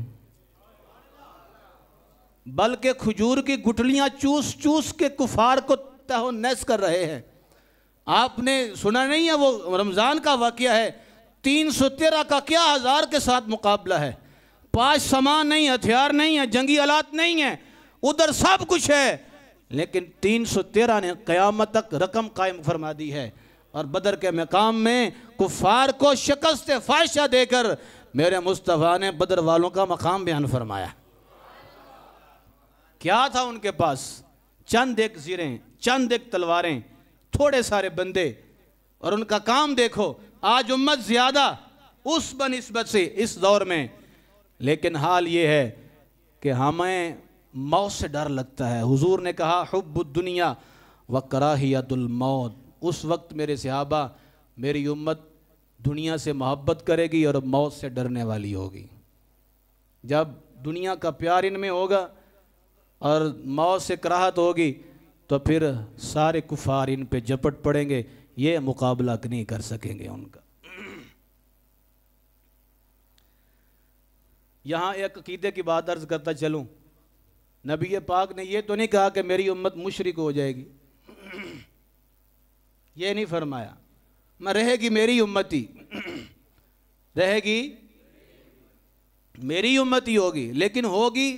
बल्कि खजूर की गुठलियां चूस चूस के कुफार को तहो नस कर रहे हैं। आपने सुना नहीं है वो रमज़ान का वाक़या है, 313 का क्या हज़ार के साथ मुकाबला है, 5 सामान नहीं, हथियार नहीं है, जंगी आलात नहीं है, उधर सब कुछ है, लेकिन 313 ने क़यामत तक रकम कायम फरमा दी है। और बदर के मकाम में कुफार को शिकस्त फाहिशा देकर मेरे मुस्तफ़ा ने बदर वालों का मकाम बयान फरमाया। क्या था उनके पास? चंद एक ज़ीरें, चंद एक तलवारें, थोड़े सारे बंदे, और उनका काम देखो। आज उम्मत ज़्यादा उस बनिस्बत से इस दौर में, लेकिन हाल ये है कि हमें मौत से डर लगता है। हुजूर ने कहा हुब्बुद दुनिया व कराहियतुल मौत। उस वक्त मेरे सहाबा, मेरी उम्मत दुनिया से मोहब्बत करेगी और मौत से डरने वाली होगी। जब दुनिया का प्यार इनमें होगा और मौत से कराहत होगी, तो फिर सारे कुफार इन पे झपट पड़ेंगे, ये मुकाबला नहीं कर सकेंगे उनका। यहाँ एक अकीदे की बात अर्ज करता चलूँ, नबी पाक ने ये तो नहीं कहा कि मेरी उम्मत मुशरिक हो जाएगी, ये नहीं फरमाया। मैं रहेगी मेरी उम्मती, रहेगी मेरी उम्मती होगी, लेकिन होगी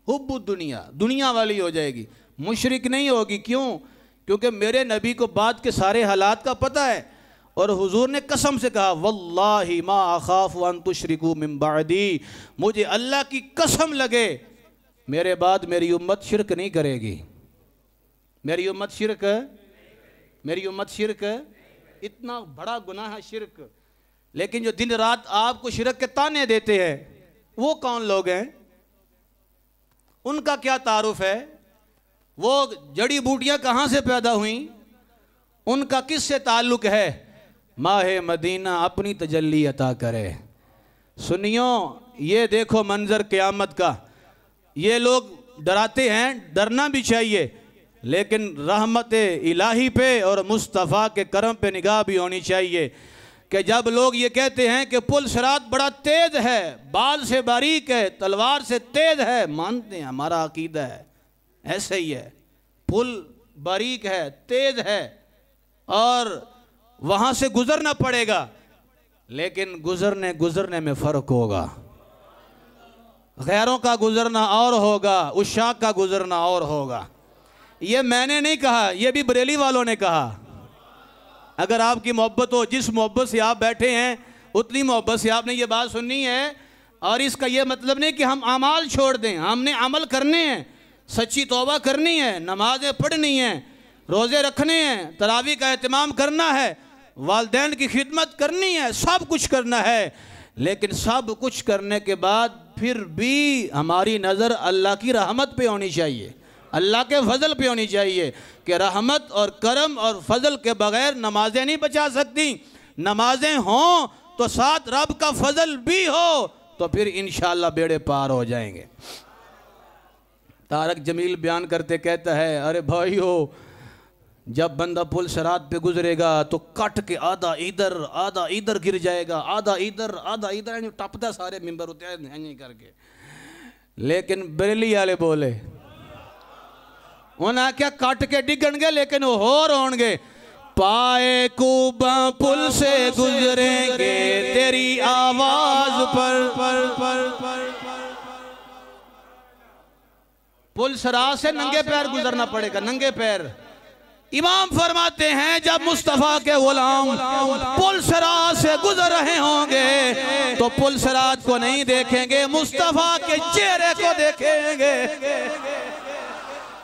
हुब्बुद दुनिया, दुनिया वाली हो जाएगी, मुशरिक नहीं होगी। क्यों? क्योंकि मेरे नबी को बात के सारे हालात का पता है, और हुजूर ने कसम से कहा वल्लाहि मा अखाफु अन तुशरिकू मिन बादी, मुझे अल्लाह की कसम लगे मेरे बाद मेरी उम्मत शिरक नहीं करेगी। मेरी उम्मत शिरक इतना बड़ा गुनाह है शिरक। लेकिन जो दिन रात आपको शिरक के ताने देते हैं वो कौन लोग हैं? उनका क्या तारुफ है? वो जड़ी बूटियां कहाँ से पैदा हुई? उनका किससे ताल्लुक है? माहे मदीना अपनी तजल्ली अता करे। सुनियो, ये देखो मंजर क़यामत का। ये लोग डराते हैं, डरना भी चाहिए, लेकिन रहमत इलाही पे और मुस्तफ़ा के करम पे निगाह भी होनी चाहिए कि जब लोग ये कहते हैं कि पुल सिरात बड़ा तेज है, बाल से बारीक है, तलवार से तेज है, मानते हैं, हमारा अकीदा है ऐसे ही है। पुल बारीक है, तेज है और वहाँ से गुजरना पड़ेगा, लेकिन गुजरने में फ़र्क होगा। गैरों का गुजरना और होगा, उशाक का गुजरना और होगा। ये मैंने नहीं कहा, ये भी बरेली वालों ने कहा। अगर आपकी मोहब्बत हो, जिस मोहब्बत से आप बैठे हैं उतनी मोहब्बत से आपने ये बात सुननी है। और इसका ये मतलब नहीं कि हम अमाल छोड़ दें, हमने अमल करने हैं, सच्ची तौबा करनी है, नमाजें पढ़नी हैं, रोज़े रखने हैं, तरावी का एहतमाम करना है, वालिदैन की खिदमत करनी है, सब कुछ करना है। लेकिन सब कुछ करने के बाद फिर भी हमारी नज़र अल्लाह की रहमत पे होनी चाहिए, अल्लाह के फजल पे होनी चाहिए कि रहमत और करम और फजल के बगैर नमाजें नहीं बचा सकती। नमाजें हों तो साथ रब का फजल भी हो तो फिर इंशाअल्लाह बेड़े पार हो जाएंगे। तारक जमील बयान करते कहता है, अरे भाई हो, जब बंदा पुल सिरात पे गुजरेगा तो कट के आधा इधर गिर जाएगा, आधा इधर टपदा सारे मिंबर होते हैं करके। लेकिन बरेली वाले बोले, उन्हें क्या कट के डिगणगे लेकिन वो होर होंगे। पाए कूबा पुल से गुजरेंगे तेरी आवाज पर। पुल सिरात से नंगे पैर गुजरना पड़ेगा, नंगे पैर। इमाम फरमाते हैं जब मुस्तफ़ा के गुलाम पुल सिरात से गुजर रहे होंगे तो पुल सिरात को नहीं देखेंगे, मुस्तफ़ा के चेहरे को देखेंगे।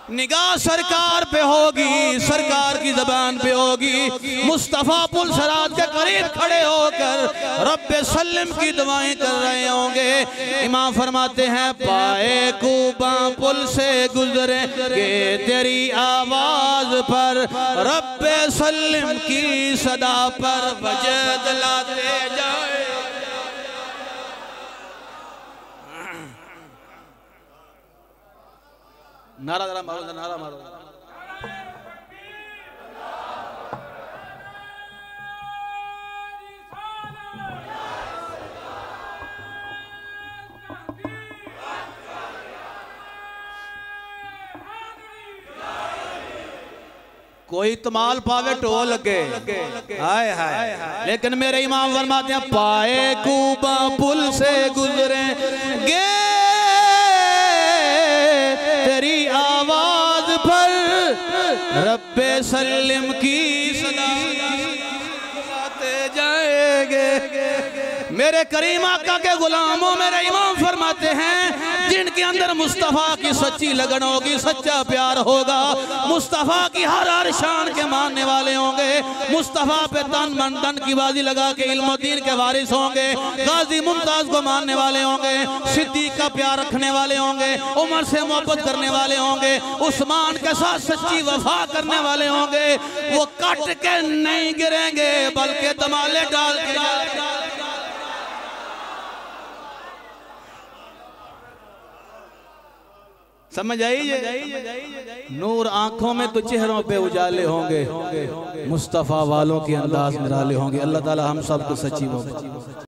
निगाह सरकार पे होगी, सरकार की ज़बान पे होगी। मुस्तफ़ा पुल सिरात के करीब खड़े होकर रब्बे सल्लम की दुआएं कर रहे होंगे। इमाम फरमाते हैं पाए कूबा पुल से गुजरेंगे तेरी आवाज पर, रब्बे सल्लम की सदा पर वजद लाते जाए। नारा मारो, नारा मारो। कोई तमाल पावे टोल लगे, हाय हाय। लेकिन मेरे इमाम फरमाते हैं पाए कूबा पुल से गुजरेंगे तेरी आवाज पर, रब्बे सल्लम की सदा जाएंगे। मेरे करीम आका के गुलामों, मेरे इमाम फरमाते हैं जिनके अंदर मुस्तफ़ा की सच्ची लगन होगी, सच्चा प्यार होगा, मुस्तफ़ा की हर शान के मानने वाले होंगे, मुस्तफ़ा पे तन मन धन की बाजी लगा के इल्मुद्दीन के वारिस होंगे, गाजी मुमताज को मानने वाले होंगे, सिद्दीक का प्यार रखने वाले होंगे, उमर से मोहब्बत करने वाले होंगे, उस्मान के साथ सच्ची वफा करने वाले होंगे। वो कट के नहीं गिरेंगे बल्कि तमाले डाल के। समझ आई? नूर आंखों में तो चेहरों पे उजाले होंगे, मुस्तफ़ा वालों के अंदाज निराले होंगे। अल्लाह ताला हम सब को सच्ची मोहब्बत